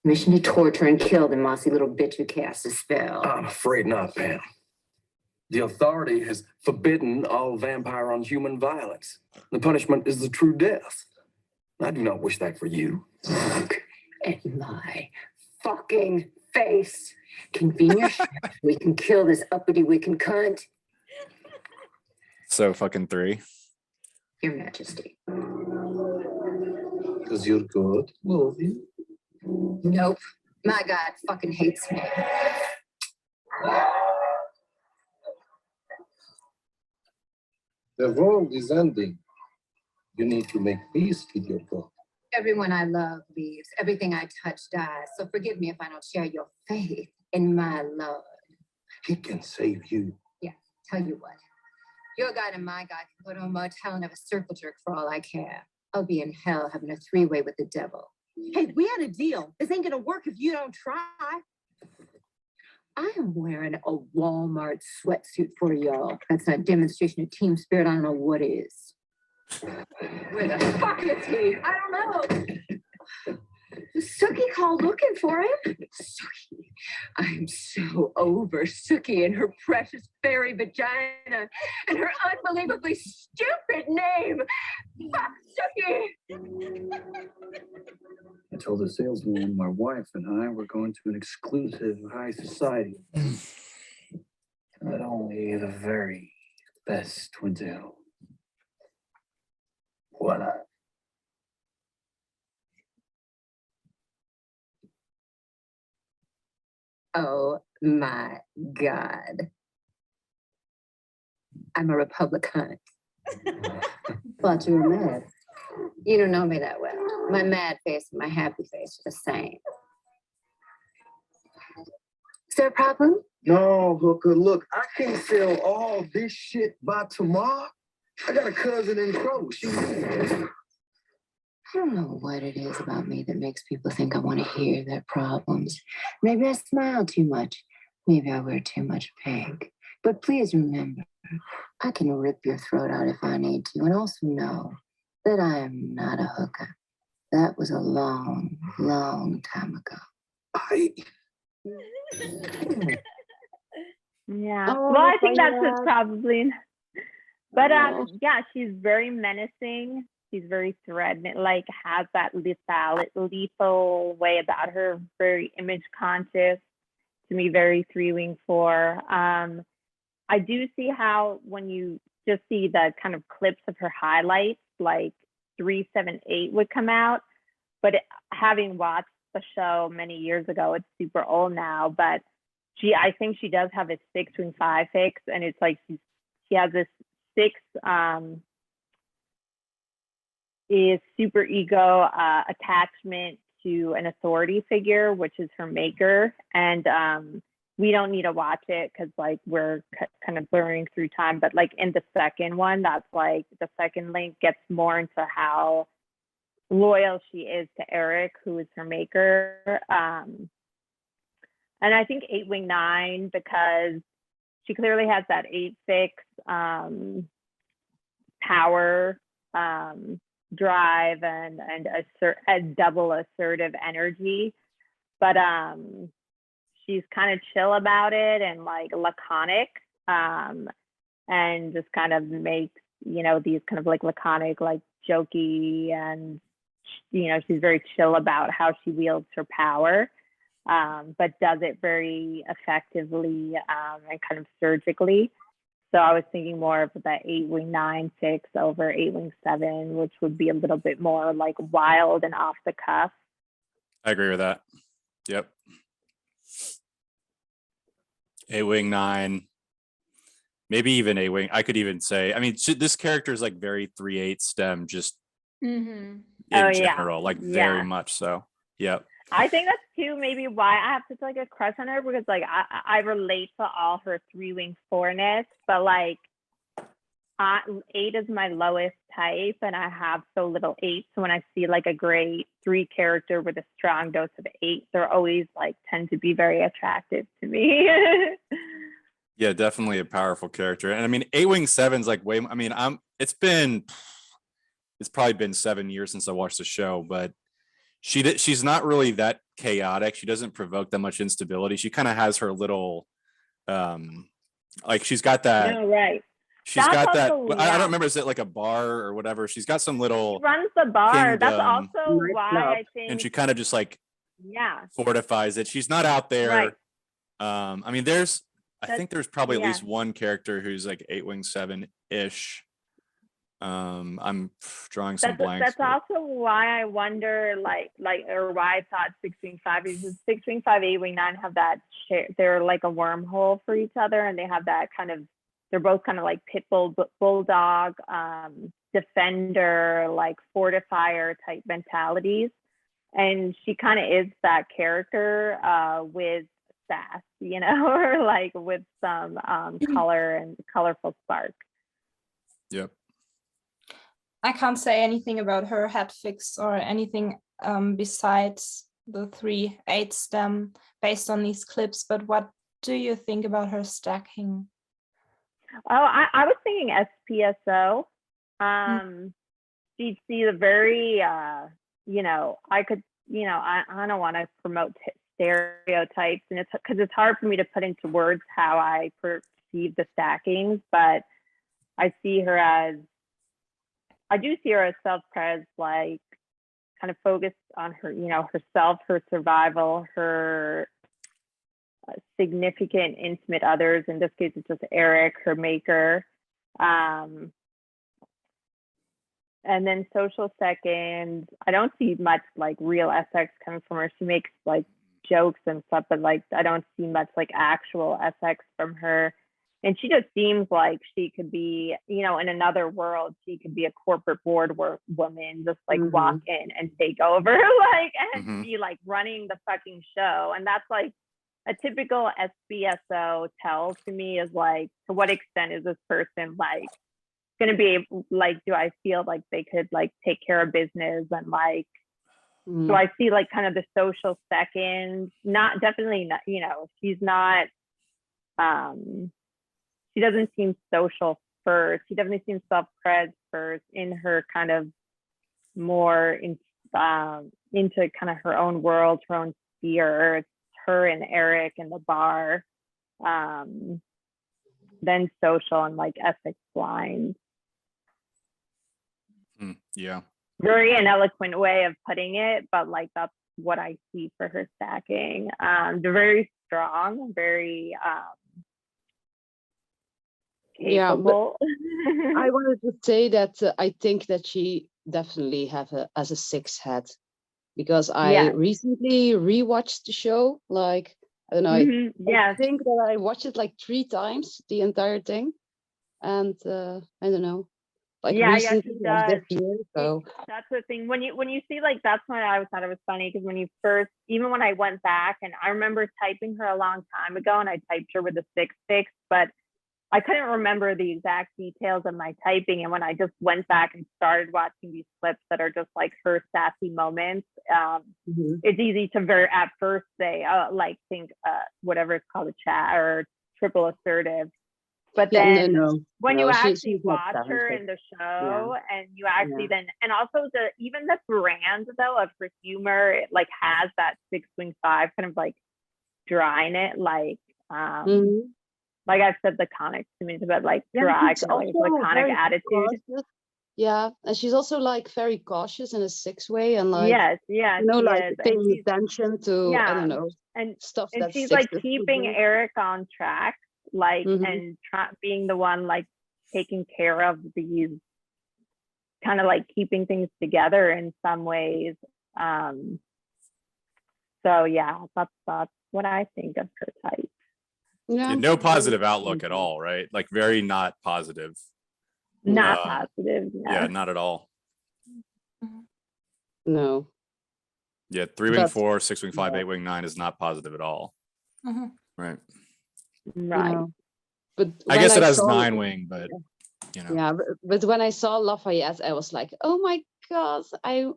mission to torture and kill the mossy little bitch who cast a spell. I'm afraid not, Pam. The authority has forbidden all vampire on human violence. The punishment is the true death. I do not wish that for you. Look at my fucking face. Convenient shit. We can kill this uppity wicked cunt. So fucking 3. Your Majesty. Because you're good, will you? Nope. My God fucking hates me. The world is ending. You need to make peace with your God. Everyone I love leaves. Everything I touch dies. So forgive me if I don't share your faith in my Lord. He can save you. Yeah, tell you what. Your God and my God can go to a motel and have a circle jerk for all I care. I'll be in hell having a 3-way with the devil. Hey, we had a deal. This ain't gonna work if you don't try. I am wearing a Walmart sweatsuit for y'all. That's not a demonstration of team spirit. I don't know what is. Where the fuck is he? I don't know. Sookie called looking for him. Sookie. I'm so over Sookie and her precious fairy vagina and her unbelievably stupid name. Fuck Sookie. I told the saleswoman my wife and I were going to an exclusive high society. That only the very best would do. What a... Oh my God. I'm a Republican. Thought you were mad. You don't know me that well. My mad face and my happy face are the same. Is there a problem? No, Hooker, look, I can't sell all this shit by tomorrow. I got a cousin in Crow. She I don't know what it is about me that makes people think I want to hear their problems. Maybe I smile too much. Maybe I wear too much pink. But please remember, I can rip your throat out if I need to. And also know that I am not a hooker. That was a long, long time ago. Yeah. Oh, Well, I think that's yeah. just probably. But yeah, she's very menacing. She's very threatening, like has that lethal way about her, very image conscious, to me, very 3-wing-4. I do see how when you just see the kind of clips of her highlights, like 3, 7, 8 would come out. But having watched the show many years ago, it's super old now, but I think she does have a 6-wing-5 fix, and it's like she has this 6 is super ego attachment to an authority figure, which is her maker. And we don't need to watch it because like we're kind of blurring through time, but like in the second one, that's like the second link gets more into how loyal she is to Eric, who is her maker. And I think 8-wing-9, because she clearly has that 8-fix power, drive, and a double assertive energy, but she's kind of chill about it and like laconic, and just kind of makes, you know, these kind of like laconic, like jokey, and you know, she's very chill about how she wields her power, but does it very effectively and kind of surgically. So I was thinking more of that 8-wing-9 fix over 8-wing-7, which would be a little bit more like wild and off the cuff. I agree with that. Yep. 8-wing-9, maybe even 8-wing. I could even say, I mean, this character is like very 3/8 stem, just in general, like very much so. Yep. I think that's too maybe why I have such like a crush on her, because like I relate to all her 3-wing-4-ness, but like 8 is my lowest type, and I have so little 8. So when I see like a great 3 character with a strong dose of 8, they're always like tend to be very attractive to me. Yeah, definitely a powerful character. And I mean, 8-wing-7's like way, I mean, it's probably been 7 years since I watched the show, but she's not really that chaotic. She doesn't provoke that much instability. She kind of has her little, like she's got that. No, right. She's That's got that. also, I don't remember. Is it like a bar or whatever? She's got some little. She runs the bar. That's kingdom, also why I think. And she kind of just like. Yeah. Fortifies it. She's not out there. Right. I mean, I think there's probably at least one character who's like 8-wing-7-ish. I'm drawing some blanks. That's also why I wonder, or why I thought 6-wing-5 is 6-wing-5, 8-wing-9 have that share. They're like a wormhole for each other, and they have that kind of. They're both kind of like pit bull, bulldog, defender, like fortifier type mentalities, and she kind of is that character with sass, you know, or like with some color and colorful spark. Yep. I can't say anything about her head fix or anything besides the 3/8 stem based on these clips, but what do you think about her stacking? Oh, I was thinking SPSO. She'd see the very, you know, I could, you know, I don't want to promote stereotypes, and it's because it's hard for me to put into words how I perceive the stackings, but I see her as, I do see her as self-pres, like kind of focused on her, you know, herself, her survival, her significant intimate others. In this case, it's just Eric, her maker. And then social second, I don't see much like real SX coming from her. She makes like jokes and stuff, but like I don't see much like actual SX from her. And she just seems like she could be, you know, in another world, she could be a corporate board woman, just like walk in and take over, like, and be like running the fucking show. And that's like a typical SBSO tell to me, is like, to what extent is this person like going to be like, do I feel like they could like take care of business, and like, so I see like kind of the social second, not definitely not, you know, she's not, she doesn't seem social first. She definitely seems self-pres first in her kind of more into kind of her own world, her own sphere. It's her and Eric in the bar, then social and like Essex blind. Yeah. Very an eloquent way of putting it, but like that's what I see for her stacking. They're very strong, very Yeah, but capable. I wanted to say that I think that she definitely has a 6 head, because I Yes. recently rewatched the show. Like, I don't know, I Yes. think that I watched it like 3 times, the entire thing. And I don't know, like Yeah, recently, she like this does. year. So That's the thing. When you see, like, that's when I thought it was funny, because when you first, even when I went back, and I remember typing her a long time ago, and I typed her with a 6 fix, but I couldn't remember the exact details of my typing. And when I just went back and started watching these clips that are just like her sassy moments, it's easy to at first say, like, think whatever it's called, a chat or triple assertive. But then when you actually watch her in the show, and you actually then, and also even the brand though of her humor, it like has that 6 wing 5 kind of like dry in it, like like I've said, laconic to me, but like dry, kind of like laconic attitude. Cautious. Yeah, and she's also like very cautious in a 6 way, and like yes, you know, she like is. paying attention to I don't know and stuff and that she's like sixes keeping do. Eric on track, like and being the one like taking care of these, kind of like keeping things together in some ways. So yeah, that's what I think of her type. Yeah, no positive outlook at all, right? Like very not positive. Not positive. Yeah, not at all. No. Yeah, 3 wing 4, 6 wing 5, 8 wing 9 is not positive at all. Right. Right. No. But I guess it has 9 wing, but you know. Yeah, but when I saw Lafayette, I was like, oh my God, I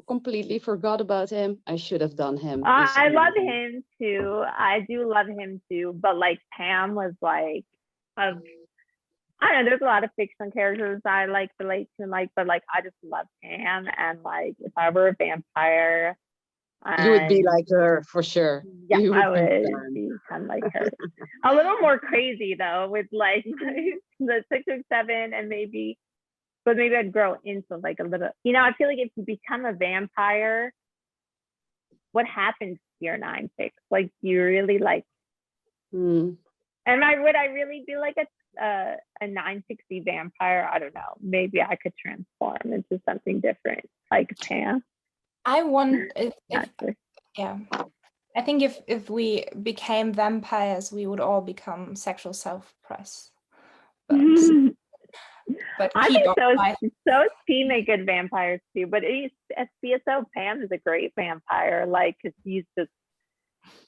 completely forgot about him. I should have done him. I love him too. I do love him too. But like Pam was like, I don't know, there's a lot of fiction characters I like relate to, like, but like I just love Pam, and like if I were a vampire, you would be like her for sure. Yeah, you I would be kind of like her. A little more crazy though, with like the 6 or 7, and maybe I'd grow into like a little. You know, I feel like if you become a vampire, what happens to your 9 fix? Like, you really like. And would I really be like a 960 vampire? I don't know. Maybe I could transform into something different, like Pam. I want yeah. I think if we became vampires, we would all become sexual self-press. But I keep think our life. those team make good vampires too. But SPSO Pam is a great vampire, like, because he's just,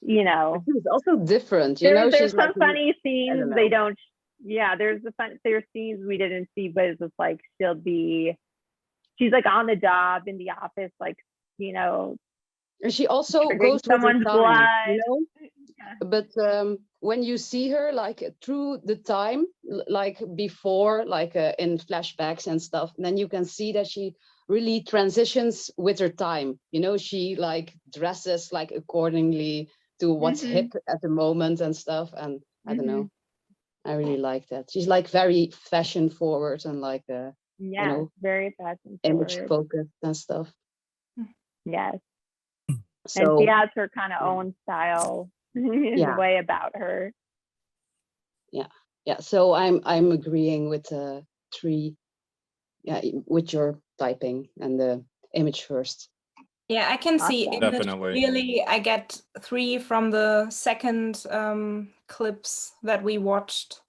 you know. She's also different, you know. There's she's some like, funny scenes they don't. Yeah, there's scenes we didn't see, but it's just like she's like on the job in the office, like, you know. And she also goes someone's with the time, blood. you know. But when you see her like through the time, like before, like in flashbacks and stuff, then you can see that she really transitions with her time. You know, she like dresses like accordingly to what's hip at the moment and stuff. And I don't know, I really like that. She's like very fashion forward and like you know, very fashion image forward. focused and stuff. Yes. So, and she has her kind of own style way about her. Yeah. So I'm agreeing with 3. Yeah, with your typing and the image first. Yeah, I can see English. Definitely. Really, I get 3 from the second clips that we watched.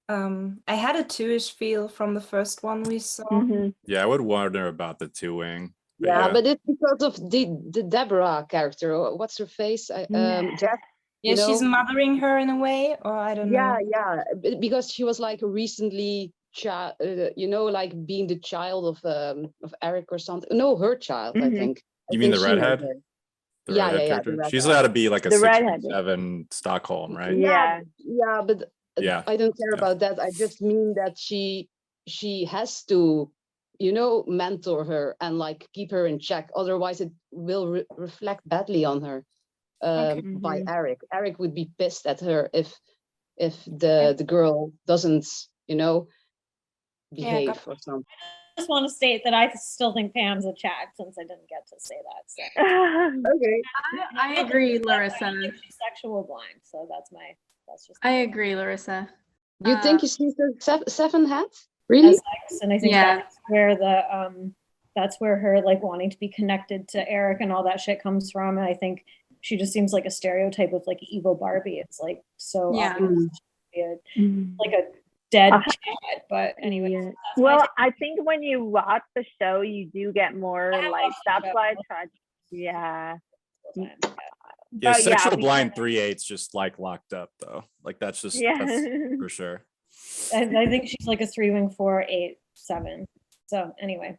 I had a 2-ish feel from the first one we saw. Yeah, I would wonder about the 2 wing. But it's because of the Deborah character. Or what's her face? Jess. Yeah, she's mothering her in a way, or I don't know. Yeah, because she was like recently, you know, like being the child of Eric or something. No, her child, I think. You mean the redhead? The redhead character? She's allowed to be like a 6 or 7 Stockholm, right? Yeah, but I don't care about that. I just mean that she has to, you know, mentor her and like keep her in check. Otherwise, it will reflect badly on her. By Eric. Eric would be pissed at her if the girl doesn't, you know, behave or something. just want to state that I still think Pam's a Chad since I didn't get to say that. So. Okay. I agree, Larissa. She's sexual blind, so that's just. I agree, Larissa. You think she's a seven hat? Really? And I think that's where her like wanting to be connected to Eric and all that shit comes from. And I think she just seems like a stereotype of like evil Barbie. It's like so obvious like a dead cat. But anyway. Well, I think when you watch the show, you do get more like that's why I tried. Yeah. Yeah, sexual blind 3/8 just like locked up though. Like that's just that's for sure. I think she's like a 3-wing 4-8-7. So anyway.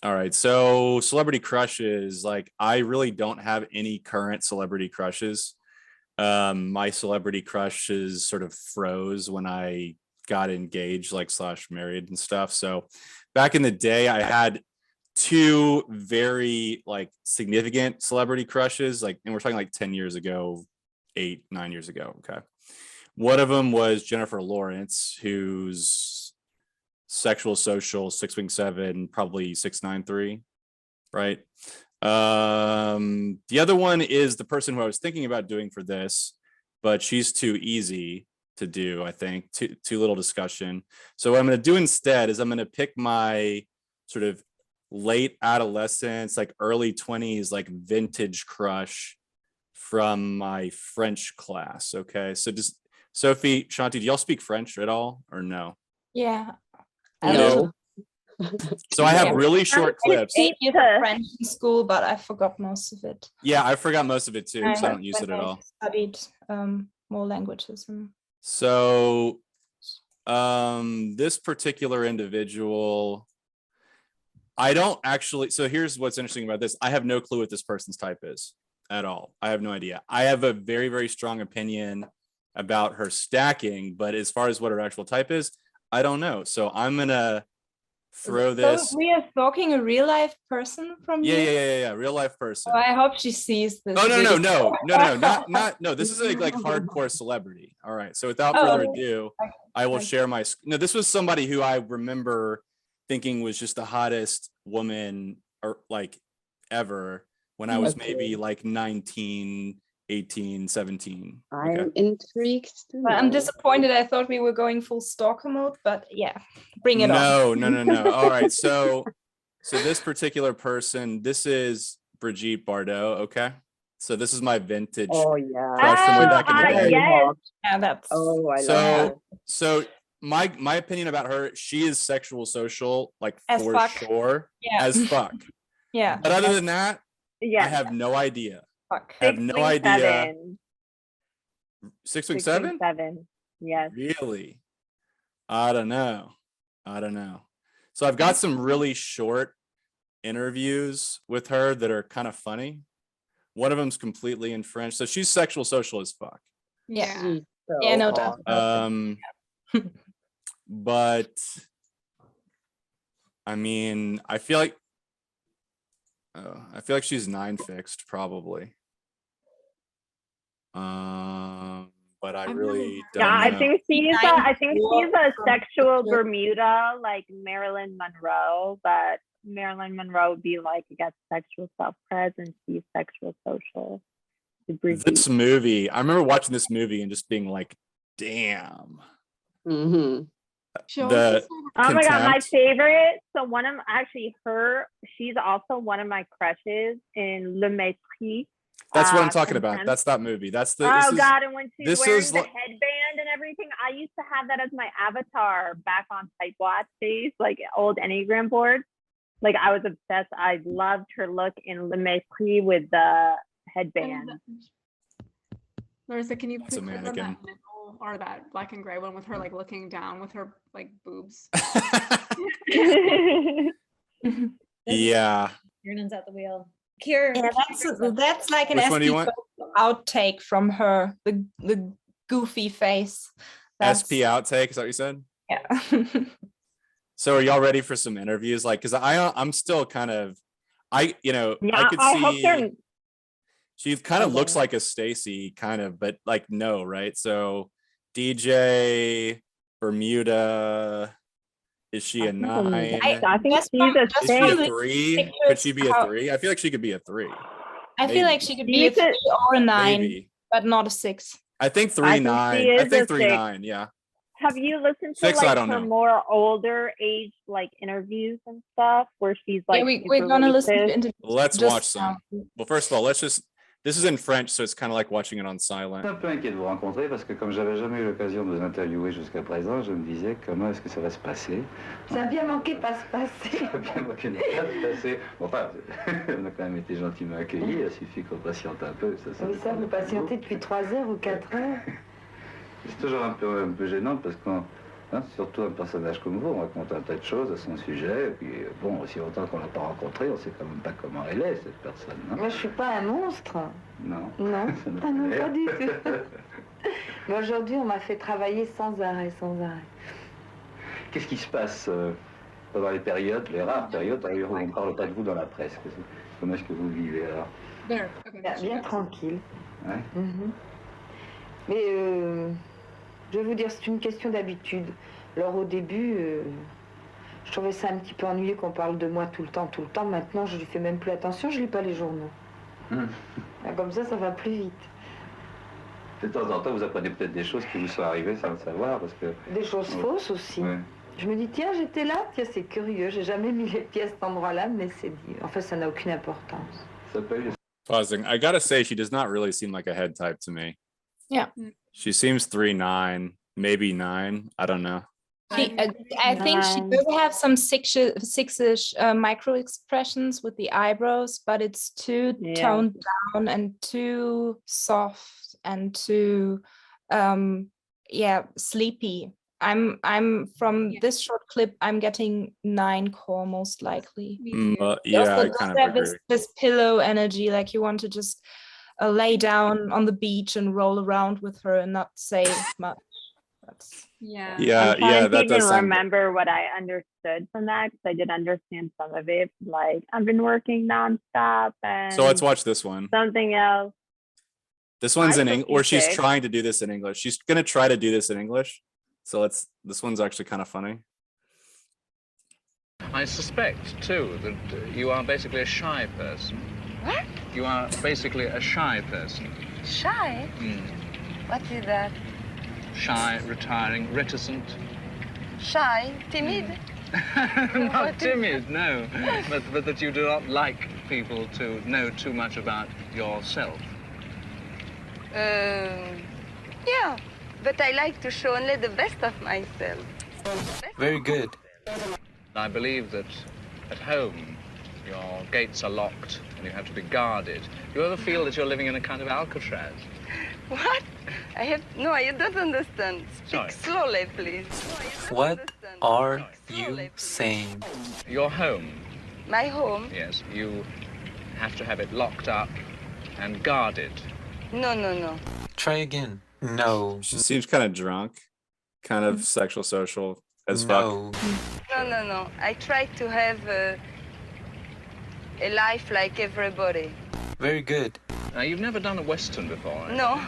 All right, so celebrity crushes. Like I really don't have any current celebrity crushes. My celebrity crushes sort of froze when I got engaged, like / married and stuff. So back in the day, I had 2 very like significant celebrity crushes, like, and we're talking like 10 years ago, 8, 9 years ago. Okay. One of them was Jennifer Lawrence, who's sexual social 6'7", probably 6'9", right? The other one is the person who I was thinking about doing for this, but she's too easy to do, I think, too little discussion. So what I'm going to do instead is I'm going to pick my sort of late adolescence, like early 20s, like vintage crush from my French class. Okay, so just Sophie, Shanti, do y'all speak French at all or no? Yeah. No. So I have really short clips. 8 years of French in school, but I forgot most of it. Yeah, I forgot most of it too, so I don't use it at all. Studied more languages. So this particular individual, I don't actually, so here's what's interesting about this. I have no clue what this person's type is at all. I have no idea. I have a very, very strong opinion about her stacking, but as far as what her actual type is, I don't know. So I'm gonna throw this. So we are talking a real life person from you? Yeah, real life person. Oh, I hope she sees this. Oh, no, this is like hardcore celebrity. All right, so without further ado, I will share my, no, this was somebody who I remember thinking was just the hottest woman or like ever when I was maybe like 19, 18, 17. I'm intrigued. But I'm disappointed. I thought we were going full stalker mode, but yeah, bring it on. No. All right, so this particular person, this is Brigitte Bardot. Okay, so this is my vintage crush from way back in the day. Yeah, that's. Oh, I love it. So my opinion about her, she is sexual social, like As for fuck. sure, Yeah. as fuck. Yeah. But other than that, I have no idea. Fuck. I have no idea. 6'7". 6'7"? 6'7". Yes. Really? I don't know. So I've got some really short interviews with her that are kind of funny. One of them's completely in French. So she's sexual social as fuck. Yeah. Yeah, no doubt. But I mean, I feel like she's 9 fixed probably. But I really don't know. I think she's a sexual Bermuda like Marilyn Monroe, but Marilyn Monroe would be like, I guess, sexual self-pres and she's sexual social. This movie, I remember watching this movie and just being like, damn. Mm-hmm. The oh my god, my contempt. favorite. So one of she's also one of my crushes in Le Maître. That's what I'm talking about. That's that movie. That's the. God, and when she's wearing the like, headband and everything, I used to have that as my avatar back on Typewatch days, like old Enneagram boards. Like I was obsessed. I loved her look in Le Maître with the headband. Larissa, can you That's a put that mannequin. middle or that black and gray one with her like looking down with her like boobs? Yeah. Kieran's at the wheel. Kieran. Yeah, that's like an Which one do you want? outtake from her. The goofy face. SP outtake, is that what you said? Yeah. So are y'all ready for some interviews? Like, cause I'm still kind of, I could see she kind of looks like a Stacy kind of, but like, no, right? So DJ Bermuda. Is she a 9? I think she's a Is she a 6. 3? Could she be a 3? I feel like she could be a 3. I feel like she could be a 3 or a 9, Maybe. but not a 6. I think 3 I think 9. she I is think a 3 6. 9. Yeah. Have you listened to 6, I like don't her know. more older age like interviews and stuff where she's like we're super gonna listen to racist? interviews. Let's just watch some. Well, first of all, this is in French, so it's kind of like watching it on silent. Un peu inquiet de vous rencontrer parce que comme j'avais jamais eu l'occasion de vous interviewer jusqu'à présent, je me disais comment est-ce que ça va se passer. Ça a bien manqué de pas se passer. Ça a bien manqué de pas se passer. Bon, enfin, on a quand même été gentiment accueillis, il suffit qu'on patiente un peu. Oui, ça, vous patientez depuis 3 heures ou 4 heures. C'est toujours un peu gênant parce qu'on, surtout un personnage comme vous, on raconte un tas de choses à son sujet. Et puis, bon, aussi longtemps qu'on l'a pas rencontré, on sait quand même pas comment elle est, cette personne. Non, Moi, je suis pas un monstre. non. Non, Ça n'a ah non, l'air. pas du tout. Mais aujourd'hui, on m'a fait travailler sans arrêt, sans arrêt. Qu'est-ce qui se passe pendant les périodes, les rares périodes où on ne parle pas de vous dans la presse? Comment est-ce que vous vivez alors? There. Okay. Bien tranquille. Ouais. Mhm. Mais je vais vous dire, c'est une question d'habitude. Alors au début, je trouvais ça un petit peu ennuyeux qu'on parle de moi tout le temps. Maintenant, je ne fais même plus attention, je lis pas les journaux. Comme ça va plus vite. De temps en temps, vous apprenez peut-être des choses qui vous sont arrivées sans le savoir, parce que... Des choses fausses aussi. Ouais. Je me dis, tiens, j'étais là, tiens, c'est curieux, j'ai jamais mis les pieds à cet endroit-là, mais c'est dit. En fait, ça n'a aucune importance. Ça peut... Pausing. I gotta say, she does not really seem like a head type to me. Yeah. She seems 3 9, maybe 9. I don't know. I think she does have some six-ish micro expressions with the eyebrows, but it's too toned down and too soft and too sleepy. I'm from this short clip, I'm getting 9 core most likely. Yeah, I kind of agree. This pillow energy, like you want to just lay down on the beach and roll around with her and not say much. Yeah. Yeah, I'm that trying to does sound good. remember what I understood from that because I did understand some of it. Like I've been working nonstop and So let's watch this one. something else. This one's in English, or she's 56. trying to do this in English. She's gonna try to do this in English. So this one's actually kind of funny. I suspect, too, that you are basically a shy person. What? You are basically a shy person. Shy? What is that? Shy, retiring, reticent. Shy? Timid? Not timid, no. But that you do not like people to know too much about yourself. Yeah, but I like to show only the best of myself. Very good. I believe that at home your gates are locked and you have to be guarded. Do you ever feel that you're living in a kind of Alcatraz? What? No, you don't understand. Speak Sorry. slowly, please. What are you saying? Your home, My home? yes, you have to have it locked up and guarded. No. Try again. No. She seems kind of drunk, kind of sexual social as fuck. No. I try to have a life like everybody. Very good. Now, you've never done a Western before. No,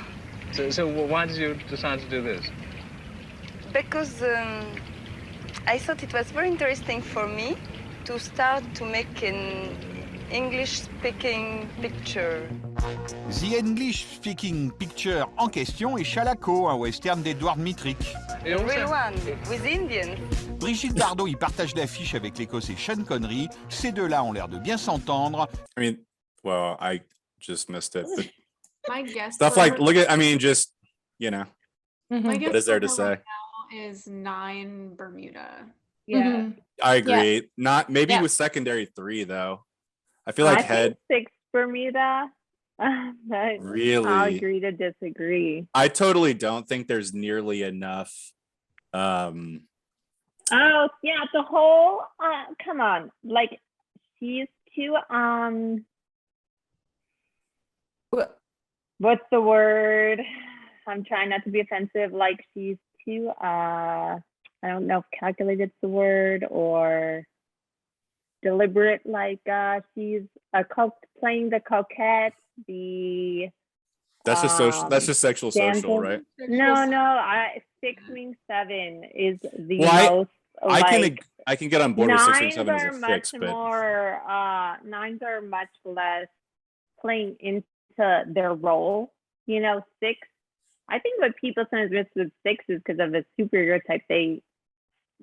So why did you decide to do this? because I thought it was very interesting for me to start to make an English-speaking picture. The English-speaking picture en question est Chalako, un western d'Edward Mitrick. A real one, with Indians. Brigitte Bardot y partage l'affiche avec l'Écossais Sean Connery. Ces deux-là ont l'air de bien s'entendre. I mean, well, I just missed it. But My guess. stuff for like, her- look at, I mean, just, you know, My guess what is there for to her say? right now is 9 Bermuda. Yeah. I agree. Not maybe with secondary 3 though. I feel like I head. think 6 Bermuda. But Really? I'll agree to disagree. I totally don't think there's nearly enough. Oh yeah, the whole come on, like she's too what's the word? I'm trying not to be offensive. Like she's too I don't know if calculated's the word or deliberate. Like she's playing the coquette. That's just social. That's just sexual social, Dancer. right? No. 6 wing 7 is the Well, most I can get on board with 6 wing nines 7 as are a much fix, but more. Nines are much less playing into their role. 6. I think what people sometimes miss with 6 is because of the superior type. They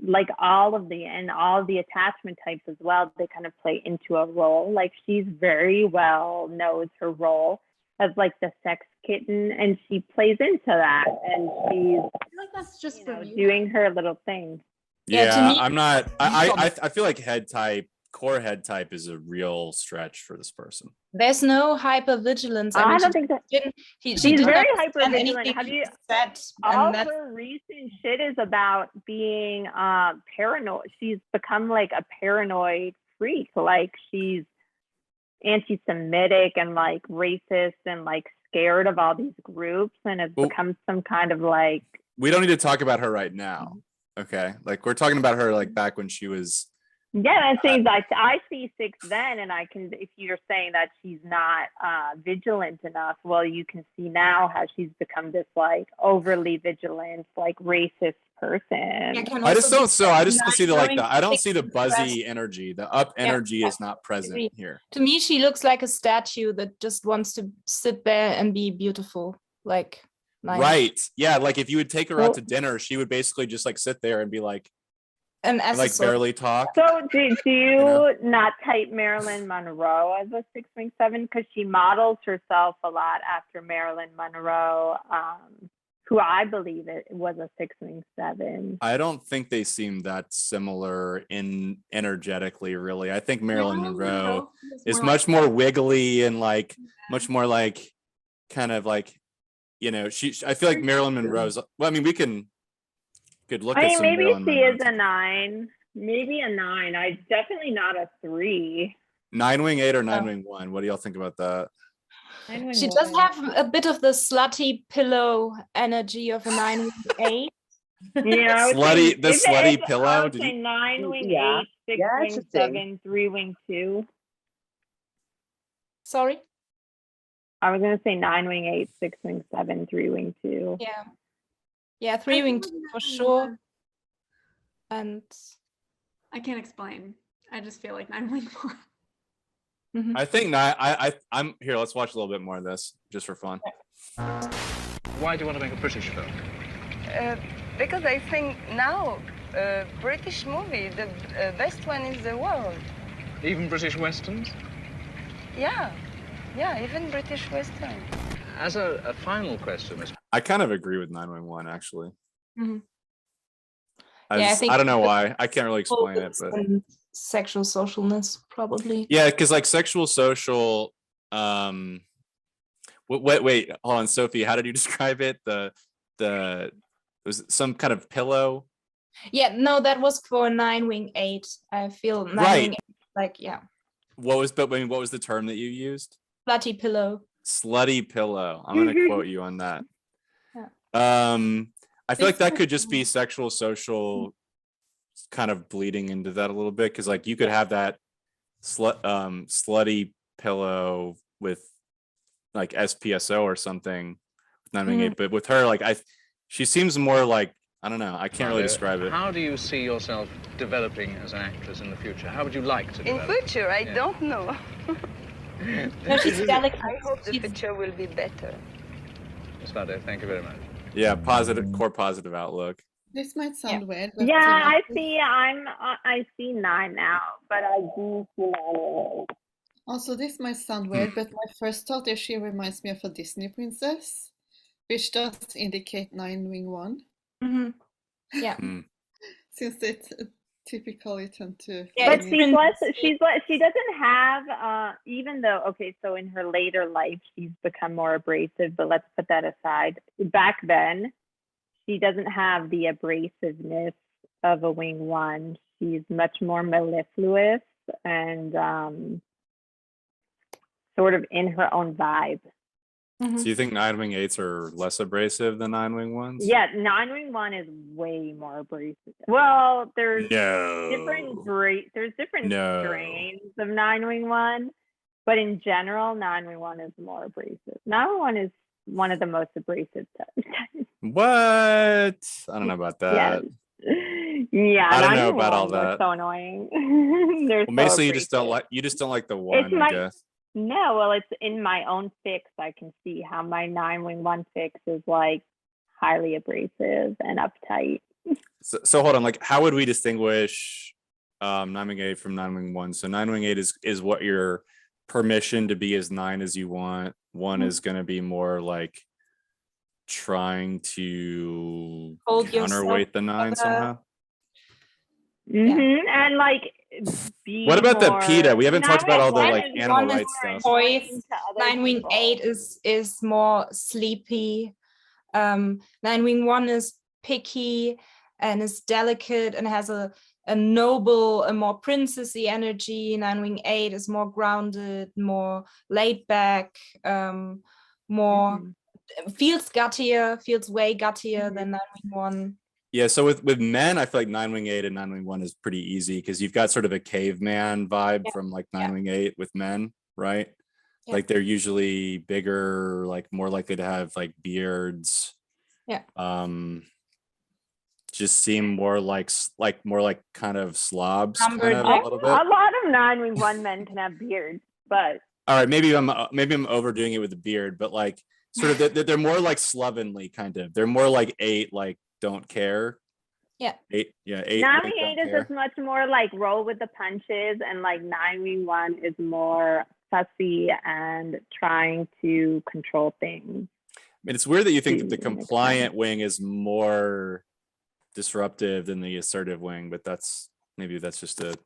like all of the attachment types as well. They kind of play into a role. Like she's very well knows her role as like the sex kitten, and she plays into that, and she's I feel like that's just for you. doing her little thing. yeah, to me- I'm not. I feel like core head type is a real stretch for this person. There's no hypervigilance. I don't think that She she's did very not understand hypervigilant. anything Have you? said, All and that's her recent shit is about being paranoid. She's become like a paranoid freak. Like she's anti-Semitic and like racist and like scared of all these groups, and has become some kind of like. We don't need to talk about her right now. Okay, like we're talking about her like back when she was. Yeah, it seems like I see 6 then, and I can. If you're saying that she's not vigilant enough, well, you can see now how she's become this like overly vigilant, like racist person. I just don't see the I don't see the buzzy energy. The up energy is not present here. To me, she looks like a statue that just wants to sit there and be beautiful. Like nice. Right. Yeah. Like if you would take her out to dinner, she would basically just like sit there and be like, and like barely talk. So do you not type Marilyn Monroe as a 6 wing 7? Because she models herself a lot after Marilyn Monroe, who I believe it was a 6 wing 7. I don't think they seem that similar in energetically, really. I think Marilyn Monroe is much more wiggly and like much more like kind of like, I feel like Marilyn Monroe's. Well, I mean, we could look at some maybe Marilyn she Monroe. is a 9. Maybe a 9. I definitely not a 3. 9 wing 8 or 9 wing 1. What do y'all think about that? She does have a bit of the slutty pillow energy of a 9 wing 8. Yeah, slutty pillow. I would say 9 wing 8, 6 wing 7, 3 wing 2. Sorry? I was gonna say 9 wing 8, 6 wing 7, 3 wing 2. Yeah, 3 wing 2 for sure. And I can't explain. I just feel like 9 wing 1. I think I'm here. Let's watch a little bit more of this just for fun. Why do you want to make a British film? Because I think now British movie, the best one in the world. Even British westerns? Yeah, even British western. As a final question, I kind of agree with 9 wing 1 actually. Mm-hmm. I don't know why. I can't really explain it, but sexual socialness probably. Yeah, because like sexual social. Wait, hold on, Sophie. How did you describe it? It was some kind of pillow. Yeah, no, that was for 9 wing 8. I feel 9 wing 8, like What was the term that you used? Slutty pillow. Slutty pillow. I'm gonna quote you on that. I feel like that could just be sexual social kind of bleeding into that a little bit, because like you could have that slutty pillow with like SPSO or something, 9 wing 8, but with her, like she seems more like, I don't know, I can't really describe it. How do you see yourself developing as an actress in the future? How would you like to develop? In future, I don't know. No, she's delicate. I hope the future will be better. Ms. Bardot, thank you very much. Yeah, positive outlook. This might sound weird, but I see 9 now, but I do see 9. Also, this might sound weird, but my first thought is she reminds me of a Disney princess, which does indicate 9 wing 1. Mm-hmm. Yeah. Since it typically tend to. But she doesn't have even though so in her later life she's become more abrasive, but let's put that aside. Back then, she doesn't have the abrasiveness of a wing 1. She's much more mellifluous and sort of in her own vibe. So you think 9 wing 8s are less abrasive than 9 wing 1s? Yeah, 9 wing 1 is way more abrasive. Well, there's different strains of 9 wing 1, but in general, 9 wing 1 is more abrasive. 9 wing 1 is one of the most abrasive types. What? I don't know about that. Yeah, I don't know 911 about all are that. so annoying. They're Well, basically, so you just don't abrasive. like the It's one, I my guess. no. Well, it's in my own fix. I can see how my 9-wing-1 fix is like highly abrasive and uptight. So hold on, like how would we distinguish 9-wing-8 from 9-wing-1? So 9-wing-8 is what your permission to be as 9 as you want. One is going to be more like trying to Hold counterweight the 9 yourself somehow. And like be What about the more- PETA? We haven't talked about all the like 9-wing-1 is animal one is rights stuff. choice. 9-wing-8 is more sleepy. 9-wing-1 is picky and is delicate and has a noble, a more princessy energy. 9-wing-8 is more grounded, more laid back, more feels way guttier than 9-wing-1. Yeah, so with men, I feel like 9-wing-8 and 9-wing-1 is pretty easy because you've got sort of a caveman vibe from like 9-wing-8 with men, right? Yeah. Like they're usually bigger, like more likely to have like beards. Yeah. Just seem more like kind of slobs, kind Numbered of A a little bit. lot of 9-wing-1 men can have beards, but All right, maybe I'm overdoing it with the beard, but like sort of they're more like slovenly kind of. They're more like 8, like don't care. Yeah. 8, yeah, 8. 9-wing-8 is just much more like roll with the punches, and like 9-wing-1 is more fussy and trying to control things. I mean, it's weird that you think that the compliant wing is more disruptive than the assertive wing, but maybe that's just a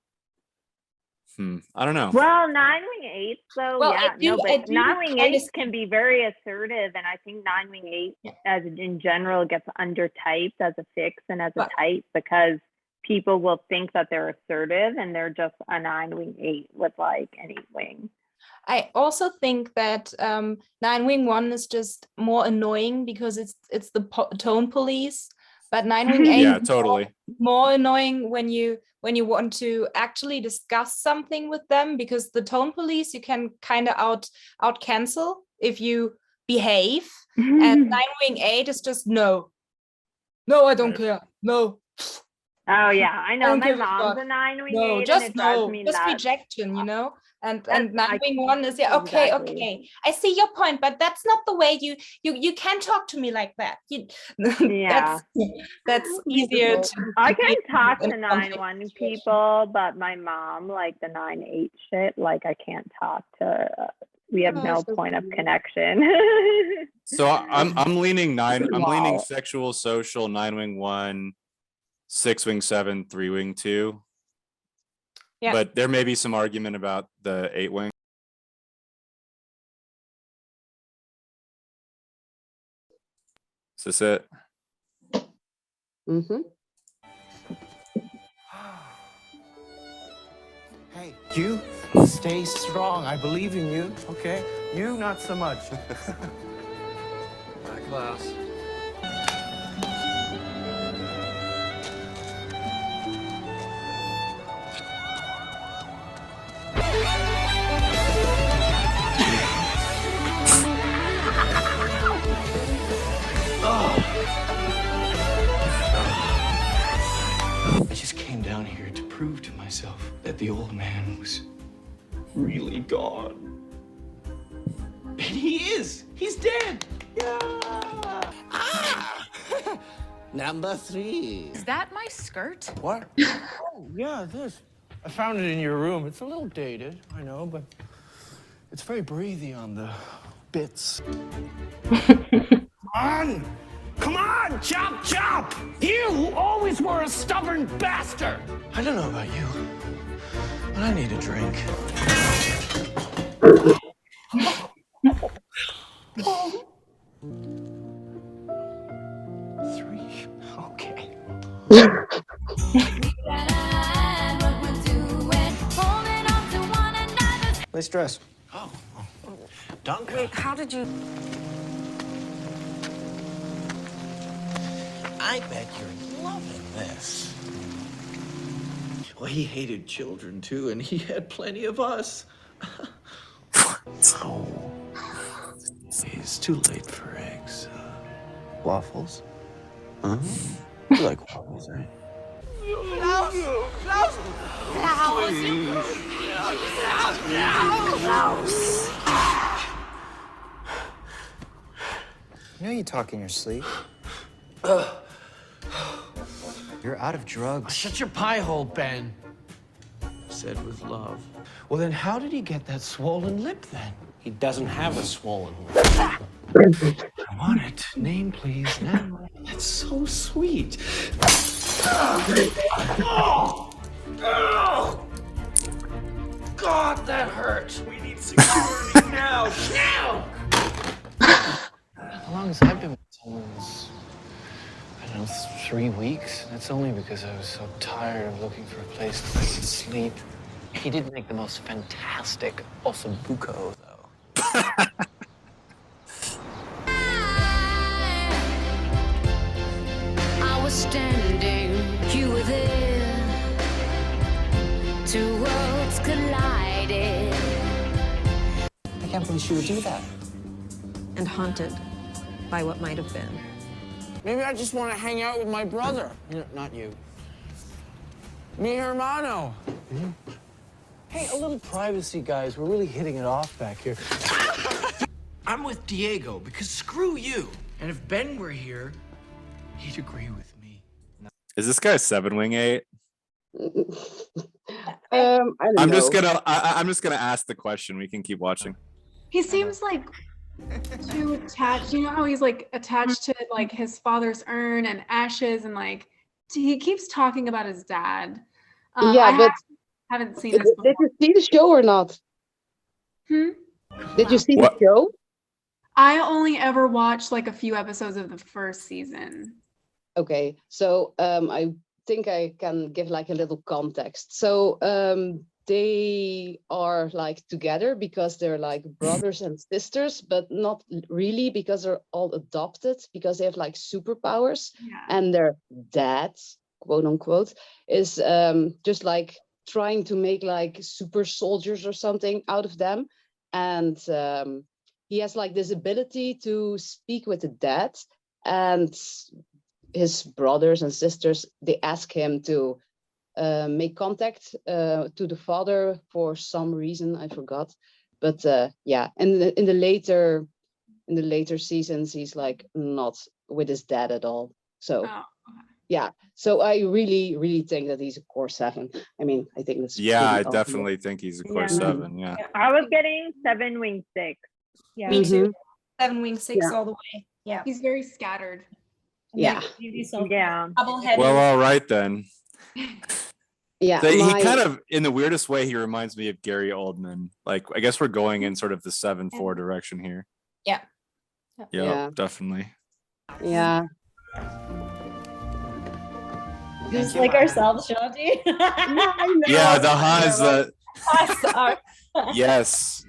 I don't know. Well, 9-wing-8, so Well, yeah, I do but kinda 9-wing-8 can be very assertive, and I think 9-wing-8 as in general gets undertyped as a fix and as a type because people will think that they're assertive and they're just a 9-wing-8 with like an 8-wing. I also think that 9-wing-1 is just more annoying because it's the tone police, but 9-wing-8 Yeah, is totally. more annoying when you want to actually discuss something with them, because the tone police you can kind of out cancel if you behave, and 9-wing-8 is just no, I don't care, no. Oh yeah, I know. don't My give a mom's fuck. a 9-wing-8 No, and just it drives no, me just nuts. rejection, you know. And That's- 9-wing-1 is exactly. okay. I see your point, but that's not the way you can't talk to me like that. Yeah. that's easier to. I can talk in to conflict 9-1 people, but my mom, like the 9-8 shit, like I can't talk to. We have no so point of cute. connection. So I'm leaning 9. I'm leaning Wow. sexual, social, 9-wing-1, 6-wing-7, 3-wing-2. Yeah. But there may be some argument about the 8-wing. Is this it? Mm-hmm. Hey, you stay strong. I believe in you, okay? You, not so much. Bye, Klaus. I just came down here to prove to myself that the old man was really gone. And he is! He's dead! Yeah! Ah! Number 3. Is that my skirt? What? Oh, yeah, this. I found it in your room. It's a little dated, I know, but it's very breathy on the bits. Come on! Come on! Chop, chop! You always were a stubborn bastard! I don't know about you, but I need a drink. Three. Okay. Nice dress. Oh. Duncan. Wait, how did you? I bet you're loving this. Well, he hated children too, and he had plenty of us. Oh. It's too late for eggs. Waffles? Huh? You like waffles, right? Klaus! Klaus! Klaus! You know you talk in your sleep. You're out of drugs. Shut your pie hole, Ben. Said with love. Well, then how did he get that swollen lip then? He doesn't have a swollen lip. I want it. Name, please, now. That's so sweet. Oh! Oh! God, that hurts. We need security now. Now! How long has I been with someone's? I don't know, 3 weeks. That's only because I was so tired of looking for a place that I could sleep. He did make the most fantastic ossobuco, though. I was standing, you were there. Two worlds collided. I can't believe she would do that. And haunted by what might have been. Maybe I just want to hang out with my brother. Not you. Mi hermano. Hey, a little privacy, guys. We're really hitting it off back here. I'm with Diego because screw you. And if Ben were here, he'd agree with me. Is this guy 7-wing-8? I don't I'm know. just gonna ask the question. We can keep watching. He seems like too attached. You know how he's like attached to like his father's urn and ashes, and like he keeps talking about his dad. Yeah, but haven't seen did this before. you see the show or not? Did you see the show? I only ever watched like a few episodes of the first season. Okay, so I think I can give like a little context. So they are like together because they're like brothers and sisters, but not really because they're all adopted, because they have like superpowers. And their dad, quote unquote, is just like trying to make like super soldiers or something out of them. And he has like this ability to speak with the dead, and his brothers and sisters, they ask him to make contact to the father for some reason, I forgot. But yeah, in the later seasons, he's like not with his dad at all. So yeah, so I really think that he's a core 7. I mean, I think that's Yeah, really I obvious. definitely think he's a core 7. Yeah. I was getting 7-wing-6. Yeah, me too. Mm-hmm. 7-wing-6 Yeah. all the way. Yeah. He's very scattered. Yeah. Yeah. Double-headed. Well, all right then. Yeah, He my- kind of, in the weirdest way, he reminds me of Gary Oldman. Like, I guess we're going in sort of the 7-4 direction here. Yeah. Yeah, definitely. Yeah. Just like ourselves, Shanti. Yeah, the Hans. The Sorry. yes.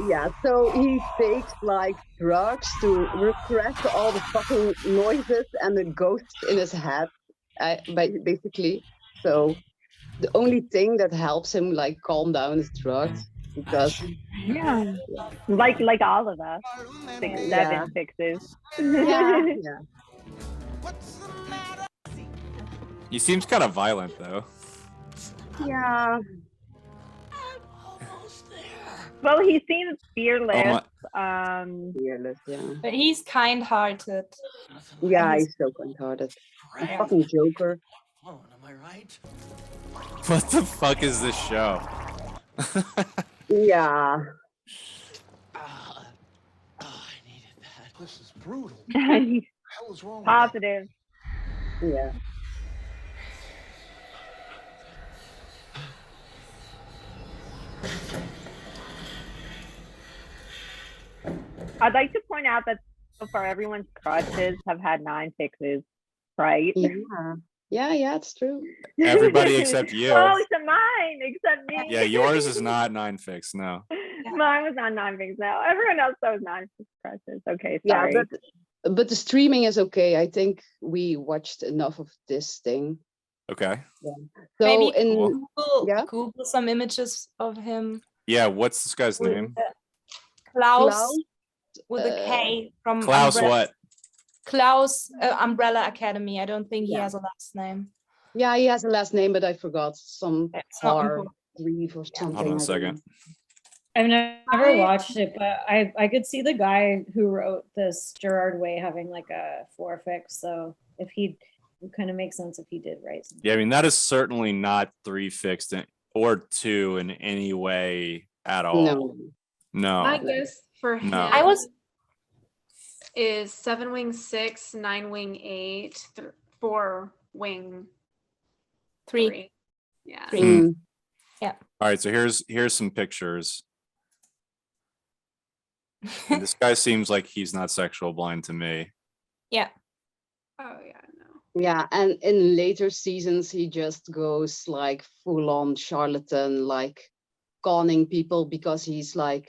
Yeah, so he takes like drugs to repress all the fucking noises and the ghosts in his head, basically. So the only thing that helps him like calm down is drugs, because Yeah. Like all of us. 6, 7, Yeah. 6s. yeah. He seems kind of violent though. Yeah. Well, he seems fearless. Fearless, yeah. But he's kind-hearted. Yeah, he's so kind-hearted. A fucking Joker. What the fuck is this show? Yeah. This is brutal. Positive. Yeah. I'd like to point out that so far everyone's crushes have had 9 6s, right? Yeah, it's true. Everybody except you. Oh, except mine, except me. Yeah, yours is not 9 fix. No. Mine was not 9 fix now. Everyone else was 9 6 crushes. Okay, Yeah, sorry. but the streaming is okay. I think we watched enough of this thing. Okay. Yeah. So Maybe in Google some images of him. Yeah, what's this guy's name? Klaus with a K from Klaus what? Klaus Umbrella Academy. I don't think he Yeah. has a last name. Yeah, he has a last name, but I forgot. Some It's not Har important. Reeve or something. Hold on a I don't second. know. I've never watched it, but I could see the guy who wrote this, Gerard Way, having like a 4 fix. So if he, it kind of makes sense if he did write something. Yeah, I mean, that is certainly not 3 fixed or 2 in any way at all. No. No. My guess for him No. is 7 wing 6, 9 wing 8, 4 wing 3. Yeah. Yeah. All right, so here's some pictures. And this guy seems like he's not sexual blind to me. Yeah. Oh yeah, no. Yeah, and in later seasons, he just goes like full on charlatan, like conning people because he's like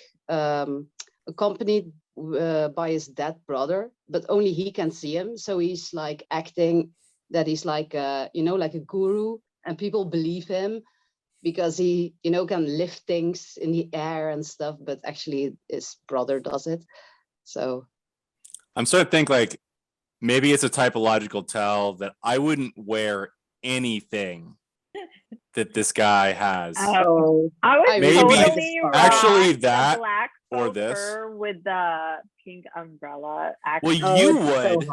accompanied by his dead brother, but only he can see him. So he's like acting that he's like like a guru, and people believe him because he can lift things in the air and stuff, but actually his brother does it. So I'm starting to think like maybe it's a typological tell that I wouldn't wear anything that this guy has. Oh, I was maybe totally actually rock that the black or faux this. fur with the pink umbrella. Well, Actually. you would.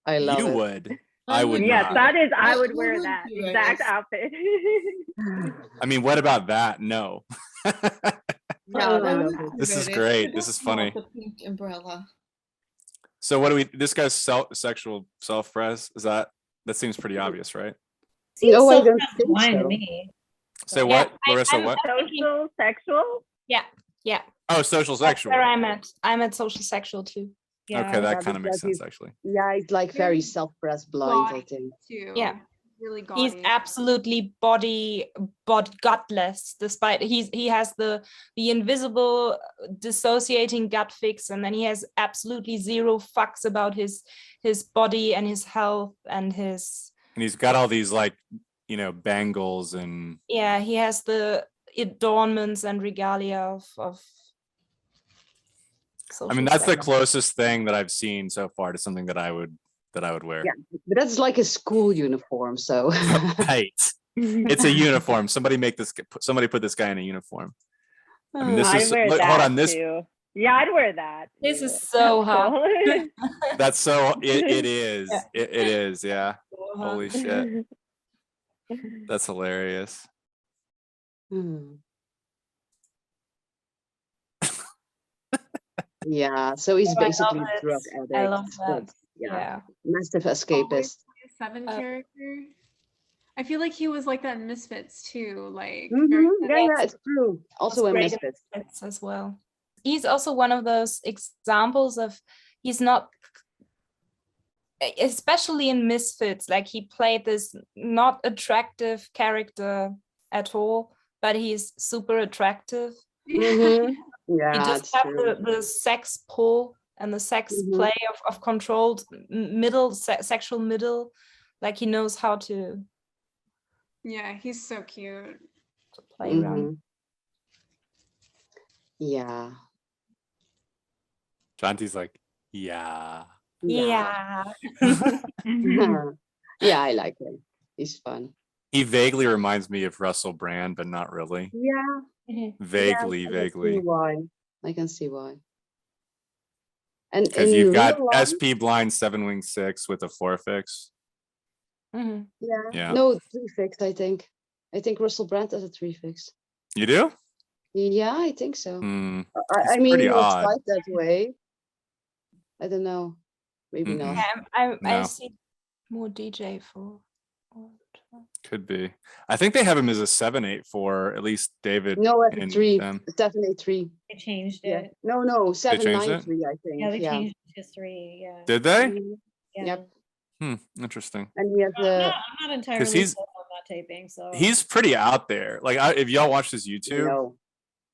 I love you it. would. I would Yes, not. that is. I would Who wear would that you wear exact this? outfit. I mean, what about that? No. No, I no. love it. This is Very- great. I This don't is funny. want the pink umbrella. So what do we? This guy's sexual self-pres. Is that seems pretty obvious, right? Seems No, I so don't think blind to so. me. Say Yeah, what, Larissa? I'm- What? Social sexual. Yeah. Yeah. Oh, social That's sexual. where I'm at. I'm at social sexual too. Yeah. Okay, that Yeah, kind of makes because sense actually. Yeah, it's like very self-pressed blind, I Gaudy think. too. Yeah. Really He's gaudy. absolutely gutless, despite he has the invisible dissociating gut fix, and then he has absolutely zero fucks about his body and his health and his And he's got all these like, bangles and he has the adornments and regalia of I mean, that's the social closest thing that I've seen so far to something that I would wear. Yeah, but that's like a school uniform, so. Right. It's a uniform. Somebody put this guy in a uniform. I mean, this I'd is wear that hold on. This too. Yeah, I'd wear that. This too. is so hot. that's so it is. Yeah. It is, yeah. So Holy shit. That's hilarious. Yeah, so he's Oh, I love basically it. drug addict. I love that. but, yeah, Yeah. massive escapist. 7 character. I feel like he was like that in Misfits too. Like Yeah, it's true. Also in great Misfits. Misfits as well. He's also one of those examples of he's not, especially in Misfits, like he played this not attractive character at all, but he's super attractive. Yeah, He just it's have true. the sex pull and the sex play of controlled sexual middle, like he knows how to Yeah, he's so cute. play around. Yeah. Shanti's like, yeah. Yeah. Yeah, I like him. He's fun. He vaguely reminds me of Russell Brand, but not really. Yeah. Vaguely, I vaguely. can see why. I can see why. And Because in you've got real life- SP blind 7 wing 6 with a 4 fix. Yeah. Yeah. No, 3 fix, I think. I think Russell Brand has a 3 fix. You do? Yeah, I think so. Hmm. I It's mean, pretty he was odd. tried that way. I don't know. Maybe not. I No. see more DJ for. Could be. I think they have him as a 784, at least David. No, at and 3. them. It's definitely 3. They changed Yeah. it. No, changed it? 793, I think. Yeah, they Yeah. changed it to 3. Yeah. Did they? Yeah. Yep. Interesting. And he has I'm a. not, I'm not entirely he's- sold on that taping. So He's pretty out there. Like, if y'all watch his YouTube, No.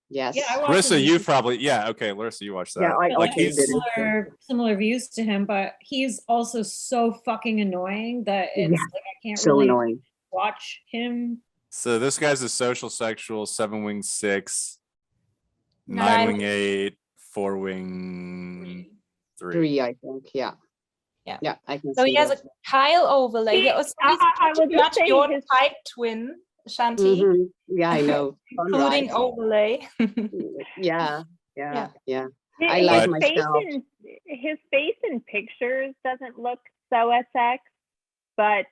Yes. Yeah, I watched Larissa, his you YouTube. probably, okay, Larissa, you watched that. Yeah, I like also he's did it. similar views to him, but he's also so fucking annoying that it's Yeah, like I can't so really annoying. watch him. So this guy's a social sexual 7 wing 6, 9 Nine. wing 8, 4 wing 3. 3, I think. Yeah. Yeah. Yeah, I can So see he has that. a Kyle overlay. See, He's I was pretty gonna much say your his- type twin, Shanti. Mhm. Yeah, I know. Including Sunrise. overlay. Yeah. I His like face myself. his face in pictures doesn't look so SX, but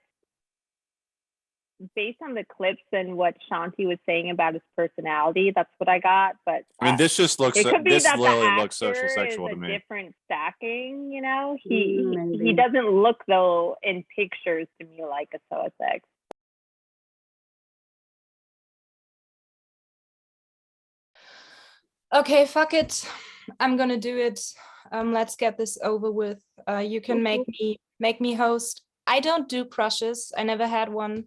based on the clips and what Shanti was saying about his personality, that's what I got. But I mean, this just looks. it could be This that the literally looks social actor sexual is to a me. different stacking. You know, he Maybe. doesn't look though in pictures to me like a so SX. Okay, fuck it. I'm gonna do it. Let's get this over with. You can make me host. I don't do crushes. I never had one.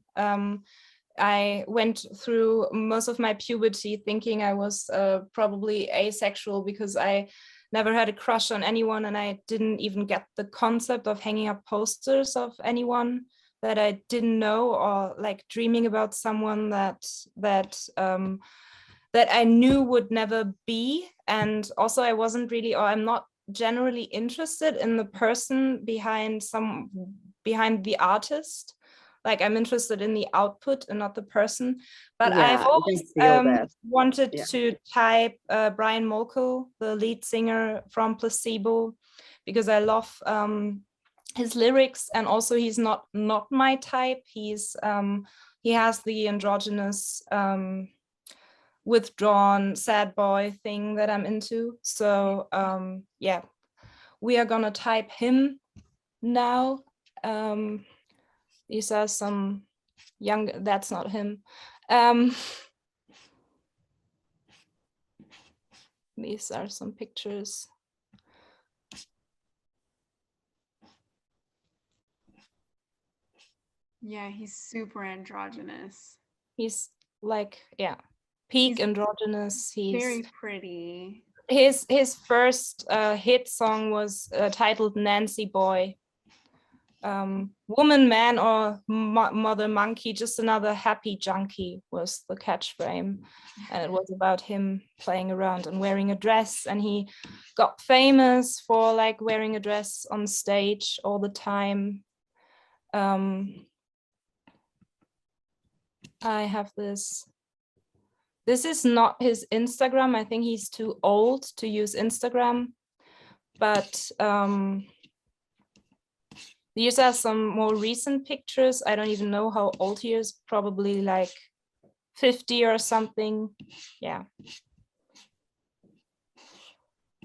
I went through most of my puberty thinking I was probably asexual because I never had a crush on anyone, and I didn't even get the concept of hanging up posters of anyone that I didn't know, or like dreaming about someone that I knew would never be. And also I wasn't really, or I'm not generally interested in the person behind the artist. Like I'm interested in the output and not the person. But Yeah, I've I can always feel that. wanted Yeah. to type Brian Molko, the lead singer from Placebo, because I love his lyrics, and also he's not my type. He has the androgynous withdrawn sad boy thing that I'm into. So yeah, we are gonna type him now. These are some young, that's not him. These are some pictures. Yeah, he's super androgynous. He's like, yeah, peak androgynous. He's Very pretty. his first hit song was titled Nancy Boy. Woman, man, or mother monkey, just another happy junkie was the catchphrase. And it was about him playing around and wearing a dress. And he got famous for like wearing a dress on stage all the time. I have this. This is not his Instagram. I think he's too old to use Instagram. But these are some more recent pictures. I don't even know how old he is, probably like 50 or something. Yeah.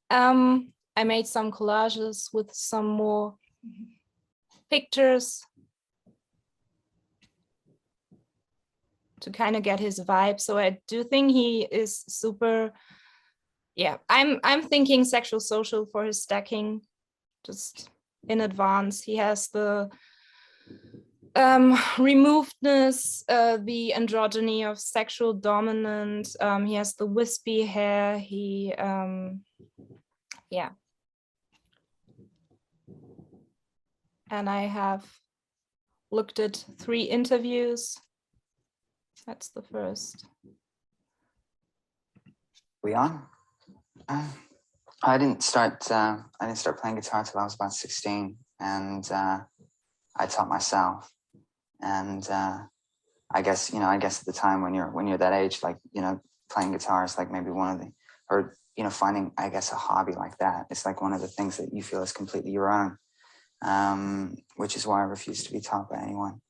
I made some collages with some more pictures to kind of get his vibe. So I do think he is super, yeah, I'm thinking sexual social for his stacking, just in advance. He has the removedness, the androgyny of sexual dominant. He has the wispy hair. He, yeah. And I have looked at 3 interviews. That's the first. We on? I didn't start playing guitar till I was about 16, and I taught myself. And I guess at the time when you're that age, like, playing guitar is like maybe one of the, or finding, I guess, a hobby like that. It's like one of the things that you feel is completely your own, which is why I refuse to be taught by anyone.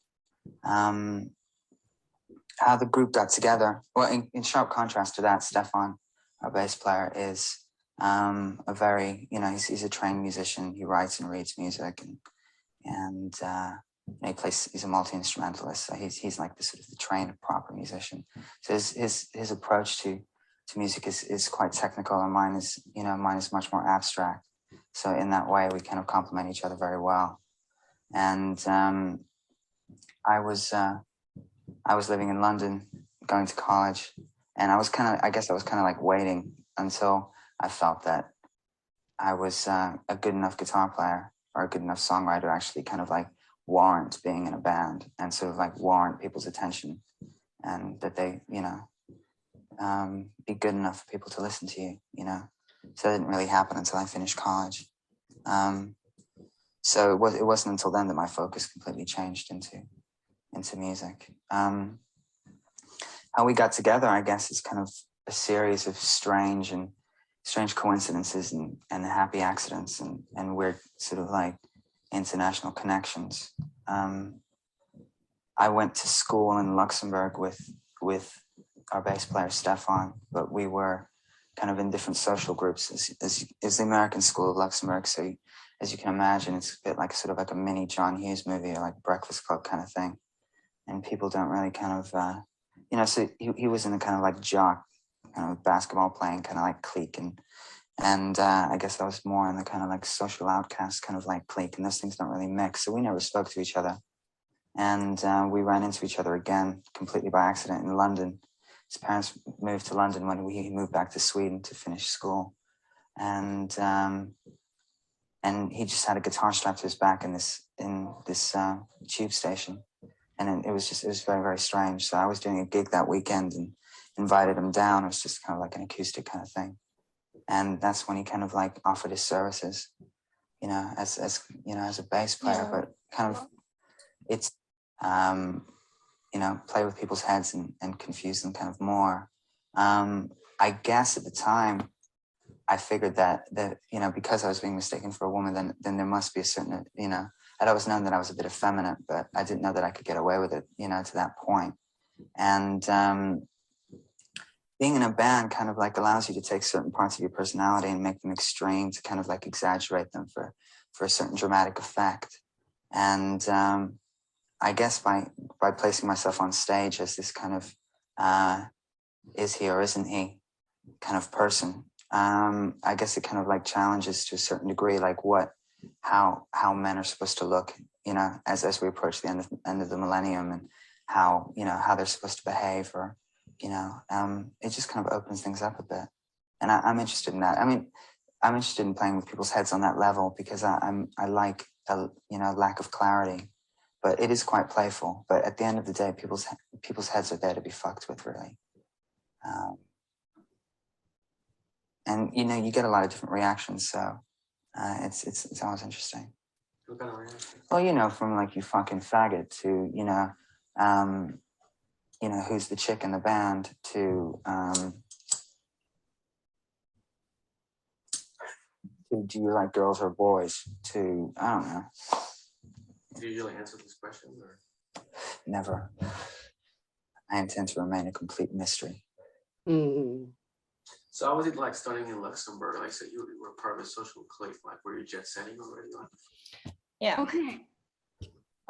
How the group got together, well, in sharp contrast to that, Stefan, our bass player, is a very, he's a trained musician. He writes and reads music, and he's a multi-instrumentalist. So he's like the sort of the trained proper musician. So his approach to music is quite technical, and mine is much more abstract. So in that way, we kind of complement each other very well. And I was living in London, going to college, and I was kind of like waiting until I felt that I was a good enough guitar player or a good enough songwriter to actually kind of like warrant being in a band and sort of like warrant people's attention, and that they, be good enough for people to listen to you, So that didn't really happen until I finished college. So it wasn't until then that my focus completely changed into music. How we got together, I guess, is kind of a series of strange coincidences and happy accidents and weird sort of like international connections. I went to school in Luxembourg with our bass player Stefan, but we were kind of in different social groups as the American School of Luxembourg. So as you can imagine, it's a bit like sort of like a mini John Hughes movie or like Breakfast Club kind of thing. And people don't really kind of, so he was in a kind of like jock, kind of basketball playing kind of like clique. And I guess I was more in the kind of like social outcast kind of like clique, and those things don't really mix. So we never spoke to each other. And we ran into each other again, completely by accident in London. His parents moved to London when he moved back to Sweden to finish school. And he just had a guitar strapped to his back in this tube station. And it was very, very strange. So I was doing a gig that weekend and invited him down. It was just kind of like an acoustic kind of thing. And that's when he kind of like offered his services, as a bass player, but kind of it's, play with people's heads and confuse them kind of more. I guess at the time, I figured that because I was being mistaken for a woman, then there must be a certain, I'd always known that I was a bit effeminate, but I didn't know that I could get away with it, to that point. And being in a band kind of like allows you to take certain parts of your personality and make them extreme, to kind of like exaggerate them for a certain dramatic effect. And I guess by placing myself on stage as this kind of is he or isn't he kind of person, I guess it kind of like challenges to a certain degree, like how men are supposed to look, as we approach the end of the millennium, and how they're supposed to behave, or it just kind of opens things up a bit. And I'm interested in that. I mean, I'm interested in playing with people's heads on that level because I like a lack of clarity, but it is quite playful. But at the end of the day, people's heads are there to be fucked with, really. And you get a lot of different reactions, so it's always interesting. What kind of reaction? Well, from like you fucking faggot to who's the chick in the band to do you like girls or boys to I don't know. Do you usually answer these questions or? Never. I intend to remain a complete mystery. Mm-hmm. So how was it like studying in Luxembourg? Like, so you were part of a social clique, like were you jet setting already? Like? Yeah.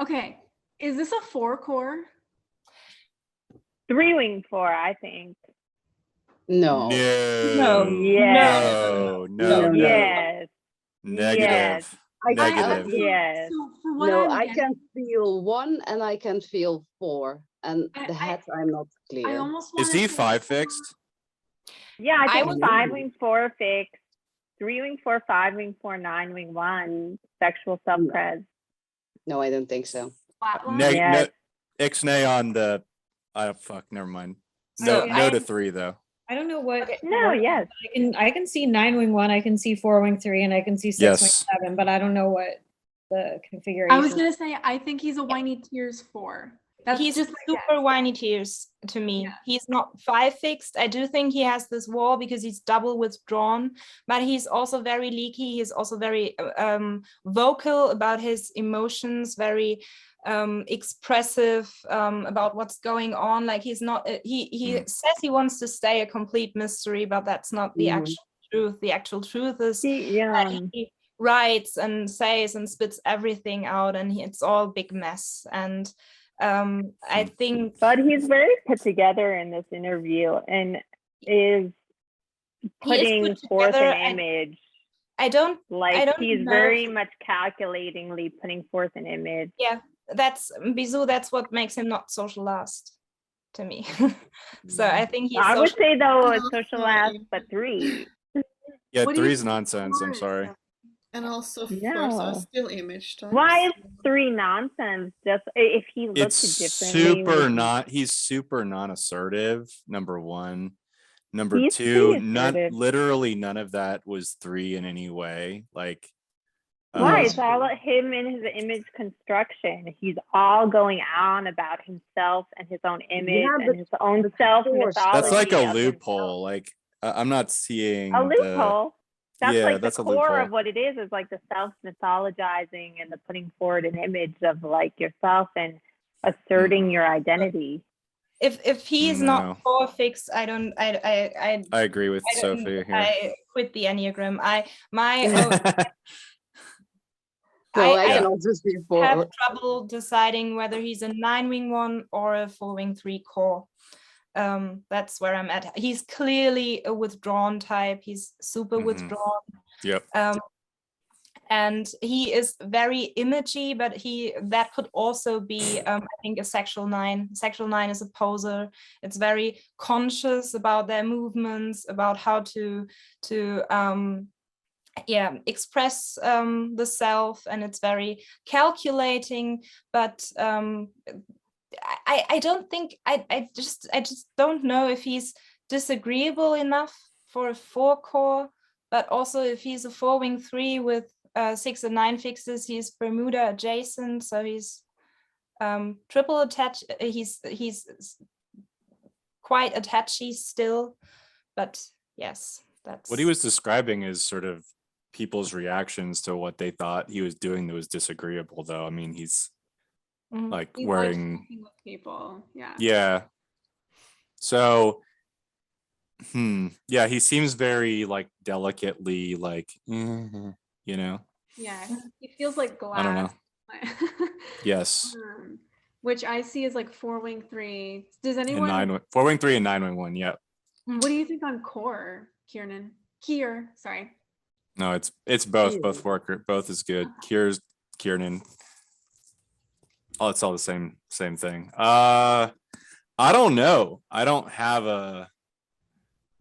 Okay. Is this a 4-core? 3-wing 4, I think. No. No. Yes. No. Yes. Negative. Yes. Negative. Yes. So for what No, I'm I getting, can feel 1 and I can feel 4, and the head I'm not clear. I almost Is want he 5 fixed? Yeah, I think would- 5-wing 4 fixed, 3-wing 4, 5-wing 4, 9-wing 1, sexual self-pres. No, I don't think so. Yes. Ixnay on the. Fuck. Never mind. So No to 3 though. I don't know what. No, yes. I can see 9-wing 1, I can see 4-wing 3, and I can see 6-wing Yes. 7, but I don't know what the configuration. I was gonna say I think he's a whiny tears 4. That's He's just super whiny tears to me. He's not 5 fixed. I do think he has this wall because he's double withdrawn, but he's also very leaky. He's also very vocal about his emotions, very expressive about what's going on. Like he's not, he says he wants to stay a complete mystery, but that's not the actual truth. The actual truth is that he writes and says and spits everything out, and it's all big mess. And I think, but he's very put together in this interview and is putting forth an image. He's very much calculatingly putting forth an image. Yeah, that's Bizou. That's what makes him not social last to me. So I think he's. I would say though, it's social last, but 3. Yeah, 3's nonsense. I'm sorry. And also 4 No. are still image types. Why is 3 nonsense? Just if he looked It's differently. he's super non-assertive, number 1. Number He's two, pretty none, assertive. literally none of that was 3 in any way. Like, Why? It's all him and his image construction. He's all going on about himself and his own image and his own self mythology. that's like a of loophole. Like, I'm not seeing a loophole. That's yeah, like that's the a core loophole. of what it is like the self mythologizing and the putting forward an image of like yourself and asserting your identity. If he is No. not 4 fix, I don't. I agree with I don't- Sophia here. I quit the Enneagram. My No, I I cannot just be have four. trouble deciding whether he's a 9-wing 1 or a 4-wing 3 core. That's where I'm at. He's clearly a withdrawn type. He's super withdrawn. Yep. And he is very imagey, but that could also be, I think, a sexual 9. Sexual 9 is a poser. It's very conscious about their movements, about how to express the self, and it's very calculating. But I don't think I just don't know if he's disagreeable enough for a 4 core, but also if he's a 4-wing 3 with 6 and 9 fixes, he's Bermuda adjacent, so he's triple attached. He's quite attachy still, but yes, that's What he was describing is sort of people's reactions to what they thought he was doing that was disagreeable, though. I mean, he's like He's wearing like fucking with people. Yeah. yeah. So yeah, he seems very like delicately like you know. Yeah. He feels like glass. I don't know. Yes. Which I see as like 4-wing 3. Does And anyone 4-wing 3 and 9-wing 1, yep. what do you think on core, Kiernan? Kier, sorry. No, it's both. Both work. Both is good. Kiernan. Oh, it's all the same thing. I don't know. I don't have a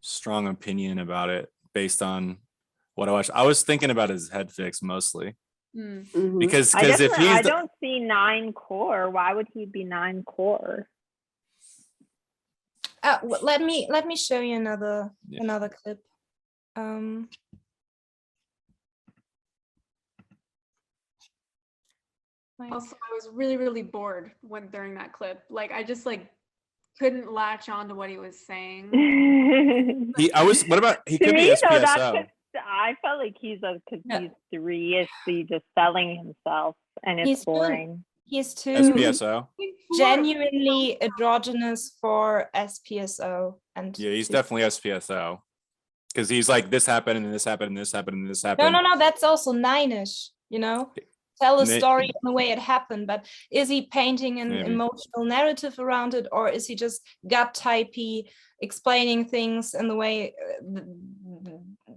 strong opinion about it based on what I watched. I was thinking about his head fix mostly. Because if he's I don't see 9 core. Why would he be 9 core? let me show you another clip. Also, I was really, really bored during that clip. Like, I just like couldn't latch on to what he was saying. He To could me, be though, SPSO. I felt like he's he's 3 is he just selling himself, and it's He's boring. He's too SPSO. genuinely androgynous for SPSO, and Yeah, he's definitely SPSO. Because he's like, this happened and this happened and this happened and this happened. no, that's also 9ish, tell a May- story in the way it happened. But is he painting an Maybe. emotional narrative around it, or is he just gut typey, explaining things in the way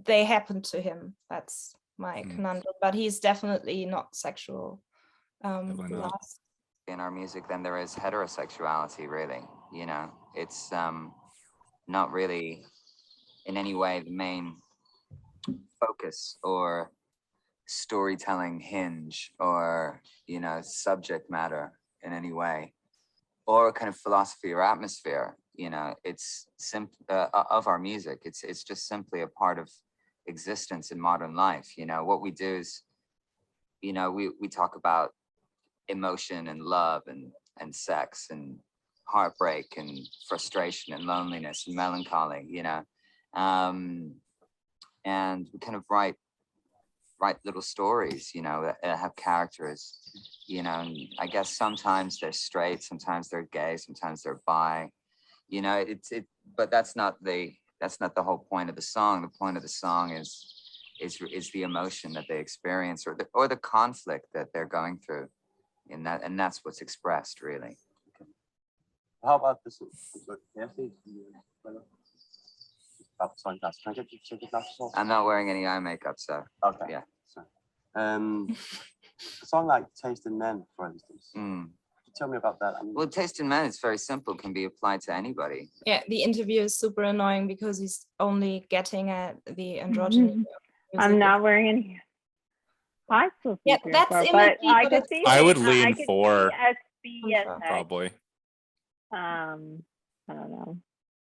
they happen to him? That's my conundrum. But he's definitely not sexual. In our music than there is heterosexuality, really. It's not really in any way the main focus or storytelling hinge or subject matter in any way, or kind of philosophy or atmosphere. It's of our music. It's just simply a part of existence in modern life. What we do is we talk about emotion and love and sex and heartbreak and frustration and loneliness and melancholy, and we kind of write little stories, that have characters, and I guess sometimes they're straight, sometimes they're gay, sometimes they're bi, but that's not the whole point of the song. The point of the song is the emotion that they experience or the conflict that they're going through. And that's what's expressed, really. How about this? Sunglasses. Can I get your glasses off? I'm not wearing any eye makeup, so okay. Yeah. So, a song like "Taste in Men," for instance. Could you tell me about that? Well, "Taste in Men" is very simple. Can be applied to anybody. Yeah, the interview is super annoying because he's only getting at the androgyny. I'm not wearing any. I still Yeah, that's but imagery, I but could it's- see. I would I lean could for see SPSX. probably. I don't know.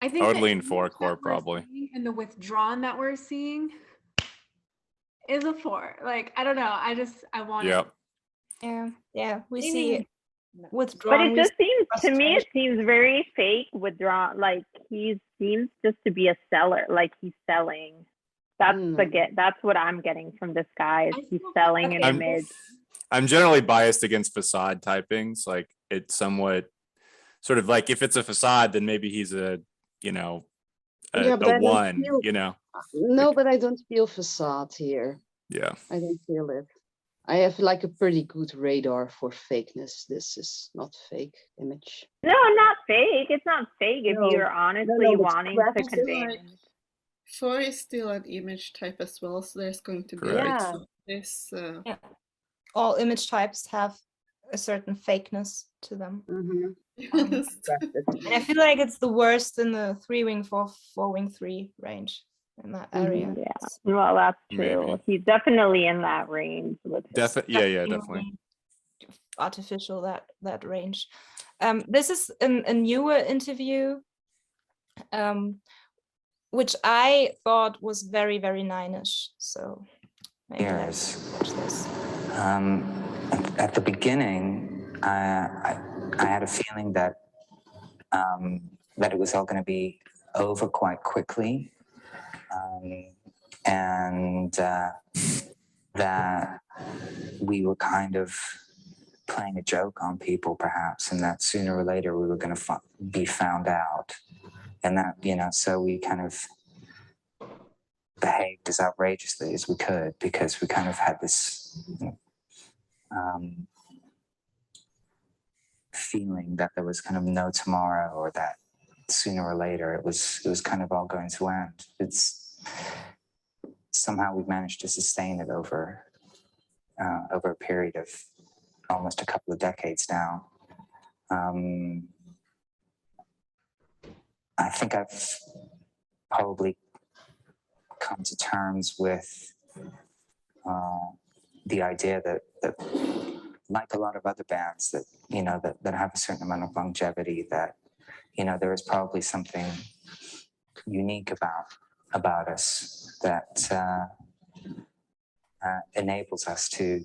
I think I would the lean image 4 that core we're probably. seeing and the withdrawn that we're seeing is a 4. Like, I don't know. I want it. Yep. Yeah, we Maybe- see But withdrawn. it we just see seems to me, it frustration. seems very fake, withdrawn. Like he seems just to be a seller, like he's selling. That's that's what I'm getting from this guy. Is he's selling an image. I'm generally biased against facade typings. Like it's somewhat sort of like if it's a facade, then maybe he's a, you know, a, Yeah, but a I don't 1, feel- you know. No, but I don't feel facade here. Yeah. I don't feel it. I have like a pretty good radar for fakeness. This is not fake image. No, not fake. It's not fake if No. you're honestly No, it's wanting to crafty. convey. Like, 4 is still an image type as well, so there's going to be Correct. like Yeah. this. Yeah. All image types have a certain fakeness to them. Mm-hmm. And I feel like it's the worst in the 3-wing, 4-wing 3 range in that area. Yeah, well, that's true. Maybe. He's definitely in that range with his Yeah, definitely. Artificial that range. This is a newer interview, which I thought was very, very nine-ish. So maybe let's watch this. At the beginning, I had a feeling that that it was all going to be over quite quickly, and that we were kind of playing a joke on people, perhaps, and that sooner or later we were going to be found out, and that, you know, so we kind of behaved as outrageously as we could because we kind of had this feeling that there was kind of no tomorrow, or that sooner or later it was kind of all going to end. It's somehow we've managed to sustain it over a period of almost a couple of decades now. I think I've probably come to terms with the idea that like a lot of other bands that, you know, that have a certain amount of longevity, that, you know, there is probably something unique about us that enables us to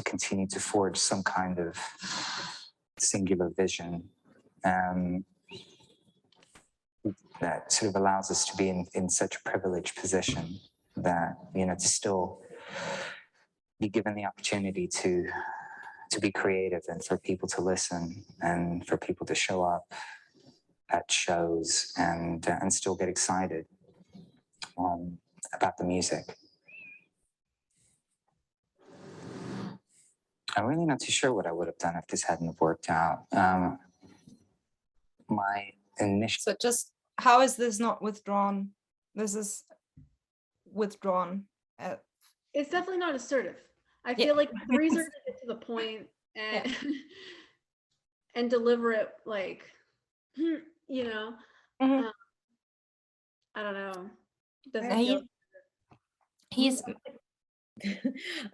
continue to forge some kind of singular vision that sort of allows us to be in such a privileged position that, you know, to still be given the opportunity to be creative, and for people to listen, and for people to show up at shows and still get excited about the music. I'm really not too sure what I would have done if this hadn't have worked out. My initial... So just, how is this not withdrawn? This is withdrawn. It's definitely not assertive. I feel like 3s are to get to the point and and deliver it like, you know. I don't know. Doesn't feel. He's.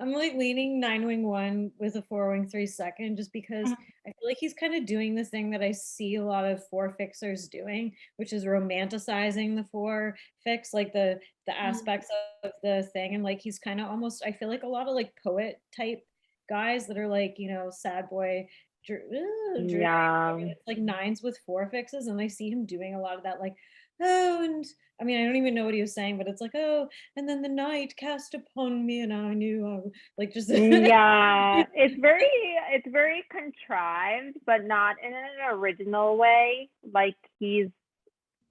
I'm like leaning 9-wing 1 with a 4-wing 3 second, just because I feel like he's kind of doing this thing that I see a lot of 4 fixers doing, which is romanticizing the 4 fix, like the aspects of the thing. And like he's kind of almost, I feel like a lot of like poet type guys that are like, you know, sad boy, it's like 9s with 4 fixes, and I see him doing a lot of that, like, oh, and I mean, I don't even know what he was saying, but it's like, oh, and then the night cast upon me, and I knew I would, like, just yeah, it's very contrived, but not in an original way. Like he's,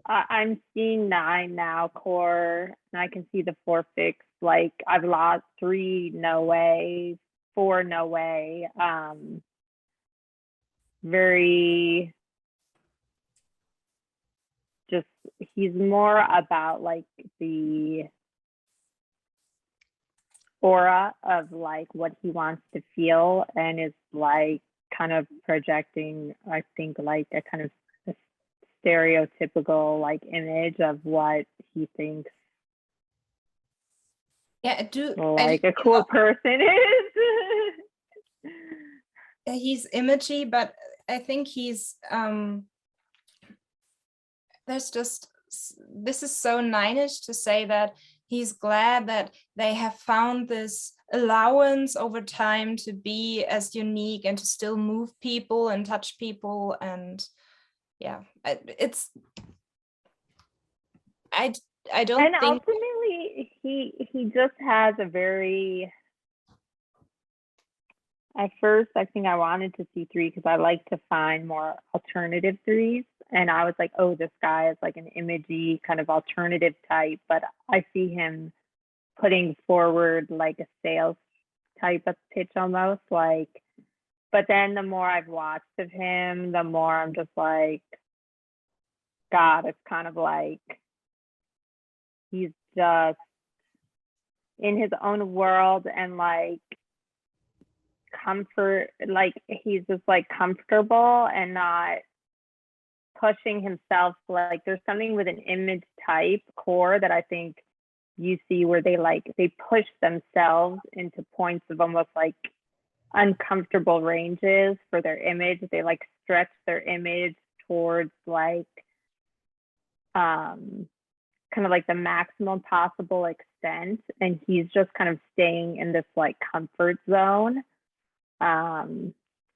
I'm seeing 9 now core, and I can see the 4 fix. Like I've lost 3, no way, 4, no way. Very. Just he's more about like the aura of like what he wants to feel, and is like kind of projecting, I think, like a kind of a stereotypical like image of what he thinks like a cool person is. He's imagey, but I think he's this is so Nine-ish to say that he's glad that they have found this allowance over time to be as unique and to still move people and touch people. And yeah, I don't And think ultimately, he just has a very. At first, I think I wanted to see 3 because I like to find more alternative 3s. And I was like, oh, this guy is like an imagey kind of alternative type. But I see him putting forward like a sales type of pitch almost. Like, but then the more I've watched of him, the more I'm just like, God, it's kind of like he's just in his own world and like comfort, like he's just like comfortable and not pushing himself. Like there's something with an image type core that I think you see where they push themselves into points of almost like uncomfortable ranges for their image. They like stretch their image towards like kind of like the maximum possible extent, and he's just kind of staying in this like comfort zone.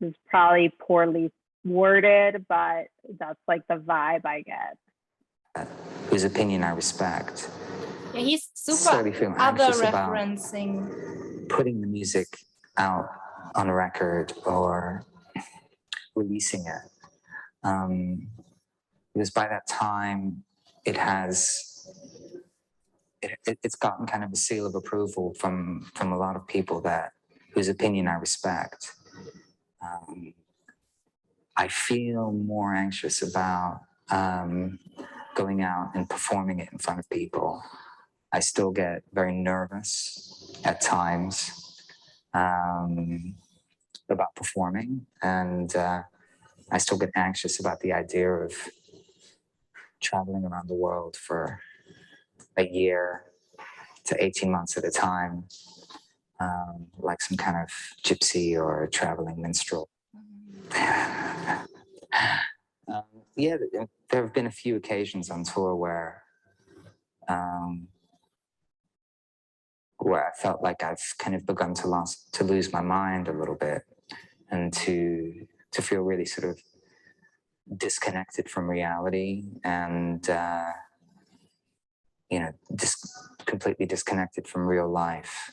It's probably poorly worded, but that's like the vibe I get. Whose opinion I respect. yeah, he's Necessarily super feel other anxious about referencing. putting the music out on a record or releasing it. Because by that time, it's gotten kind of a seal of approval from a lot of people whose opinion I respect. I feel more anxious about going out and performing it in front of people. I still get very nervous at times about performing, and I still get anxious about the idea of traveling around the world for a year to 18 months at a time, like some kind of gypsy or traveling minstrel. Yeah, there have been a few occasions on tour where I felt like I've kind of begun to lose my mind a little bit, and to feel really sort of disconnected from reality, and completely disconnected from real life.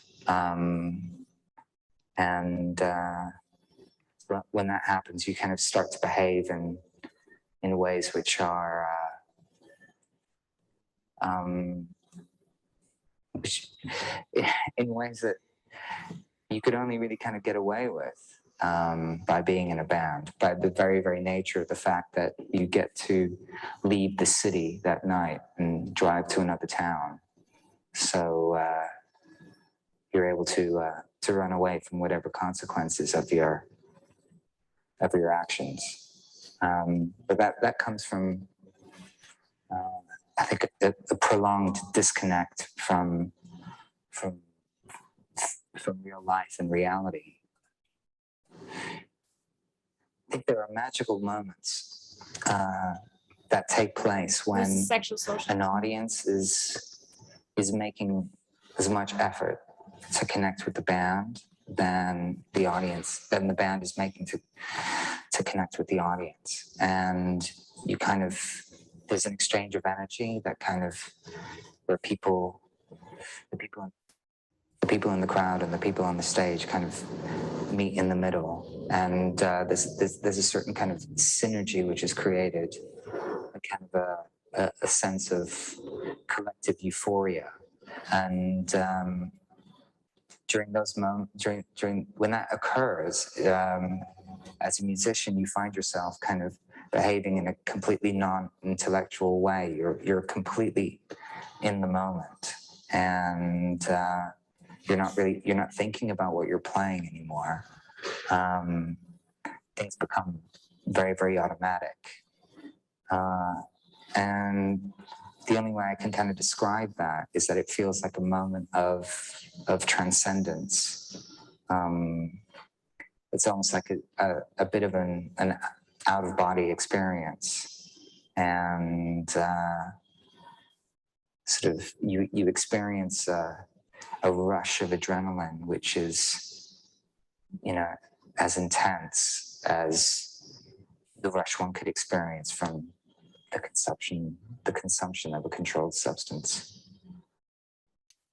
When that happens, you kind of start to behave in ways which are in ways that you could only really kind of get away with by being in a band, by the very, very nature of the fact that you get to leave the city that night and drive to another town. So you're able to run away from whatever consequences of your actions. But that comes from, I think, a prolonged disconnect from real life and reality. I think there are magical moments that take place when an audience is making as much effort to connect with the band than the band is making to connect with the audience. And you kind of, there's an exchange of energy that kind of, where the people in the crowd and the people on the stage kind of meet in the middle, and there's a certain kind of synergy which is created, a kind of a sense of collective euphoria. And during those moments, during when that occurs, as a musician, you find yourself kind of behaving in a completely non-intellectual way. You're completely in the moment, and you're not thinking about what you're playing anymore. Things become very, very automatic. And the only way I can kind of describe that is that it feels like a moment of transcendence. It's almost like a bit of an out-of-body experience. and sort of you experience a rush of adrenaline, which is, you know, as intense as the rush one could experience from the consumption of a controlled substance.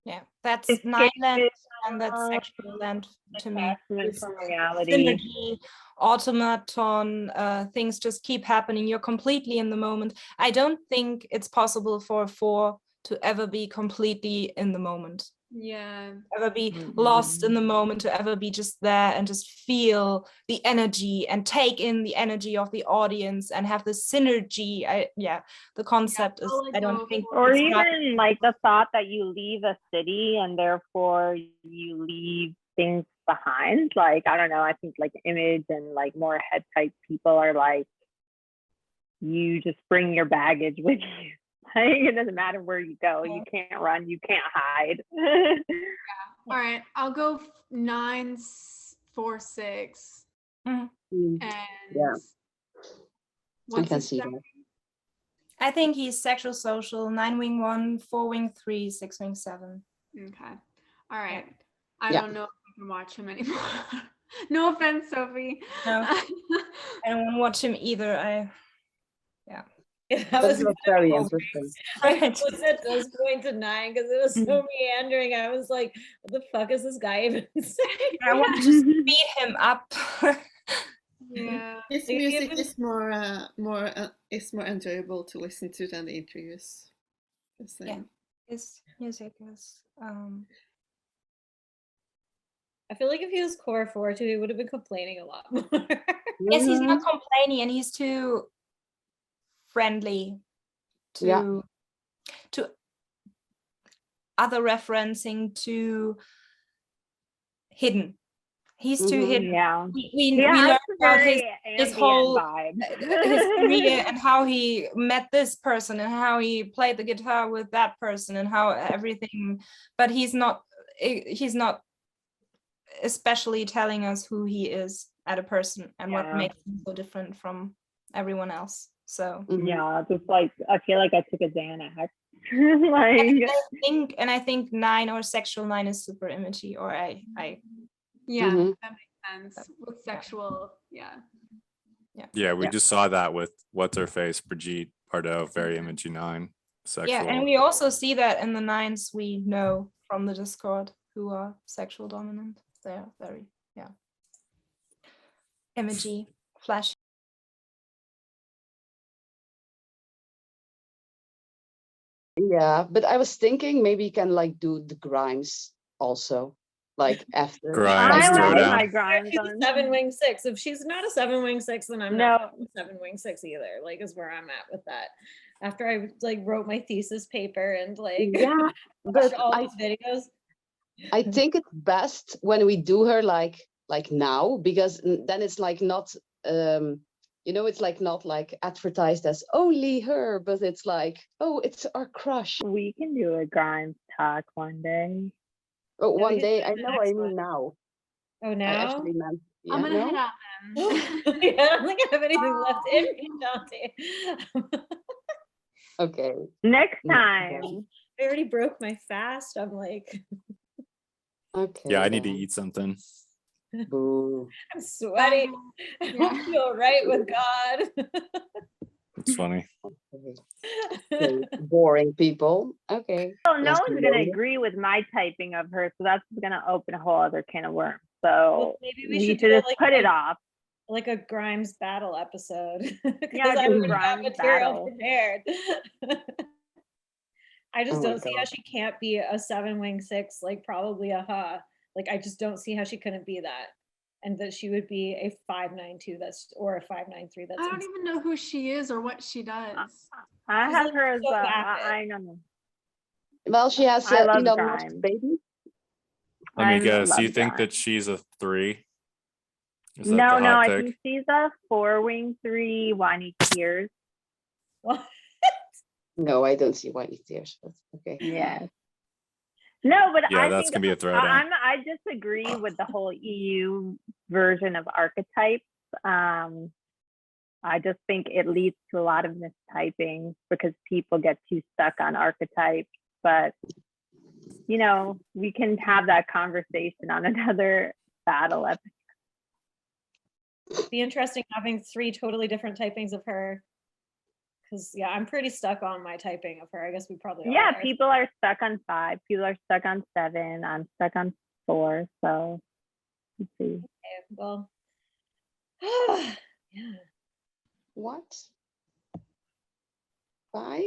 Yeah, that's Nineland and that's sexual land to me. It's From reality. synergy, automaton, things just keep happening. You're completely in the moment. I don't think it's possible for a 4 to ever be completely in the moment. Yeah. Ever be lost in the moment, to ever be just there and just feel the energy and take in the energy of the audience and have the synergy. The concept is, I don't think, or it's not- even like the thought that you leave a city and therefore you leave things behind. Like, I don't know, I think like Image and like more head type people are like, you just bring your baggage with you. Like, it doesn't matter where you go. You can't run, you can't hide. All right, I'll go 9, 4, 6. And Yeah. I can see that. I think he's sexual social, 9 wing 1, 4 wing 3, 6 wing 7. Okay. All right. I don't know if I can watch him anymore. No offense, Sophie. No, I don't want to watch him either. That was very interesting. I was at those going to 9 because it was so meandering. I was like, what the fuck is this guy even saying? I want to just beat him up. Yeah. His music is more enjoyable to listen to than the interviews. Yeah, his music is. I feel like if he was core 4 too, he would have been complaining a lot more. Yes, he's not complaining, and he's too friendly to other referencing, to hidden. He's too hidden. Yeah. We learned about his whole vibe. his career and how he met this person and how he played the guitar with that person and how everything, but he's not especially telling us who he is as a person and what makes him so different from everyone else. So yeah, just like I feel like I took a Xanax. I think 9 or sexual 9 is super imagey, or I Yeah, that makes sense. With sexual, Yeah, we just saw that with what's her face, Brigitte Bardot, very imagey 9. Sexual. Yeah, and we also see that in the 9s we know from the Discord who are sexual dominant. They're very imagey, flash. Yeah, but I was thinking maybe you can like do the Grimes also, like after. Grimes, throw down. Grimes. She's a 7 wing 6. If she's not a 7 wing 6, then I'm not a 7 wing 6 either. Like, is where I'm at with that. After I like wrote my thesis paper and like watched all these videos. I think it's best when we do her like now, because then it's like not it's like not like advertised as only her, but it's like, oh, it's our crush. We can do a Grimes talk one day. Oh, one day. I know. I mean now. Oh, now? I actually meant. Yeah, I'm gonna head out then. Yeah, I don't think I have anything left in me, Dante. Okay. Next time. I already broke my fast. I'm like, okay. Yeah, I need to eat something. Boo. I'm sweaty. I don't feel right with God. It's funny. Okay. Boring people. Okay. So no one's gonna agree with my typing of her, so that's gonna open a whole other can of worms. So maybe we we should should do just like put it off. Like a Grimes battle episode. Yeah, I do don't have Grimes material battle. prepared. I just Oh my don't see how God. she can't be a 7 wing 6, like probably a Like I just don't see how she couldn't be that. And that she would be a 592 or a 593. That's I don't even know who she is or what she does. I She's have like her as so a, rapid. I don't know. Well, she has I love Elon Grimes. Musk's baby. Let me I guess. You love think Grimes. that she's a 3? Is that No, the no, hot I take? think she's a 4 wing 3, whiny tears. What? No, I don't see why he tears. But okay. Yes. No, but Yeah, I that's think gonna be a throwdown. I disagree with the whole EU version of archetypes. I just think it leads to a lot of mistyping because people get too stuck on archetypes. But, you know, we can have that conversation on another battle episode. It'd be interesting having 3 totally different typings of her. Because, yeah, I'm pretty stuck on my typing of her. I guess we probably all Yeah, are. people are stuck on 5. People are stuck on 7. I'm stuck on 4. So, let's see. Okay, well, yeah. What? 5?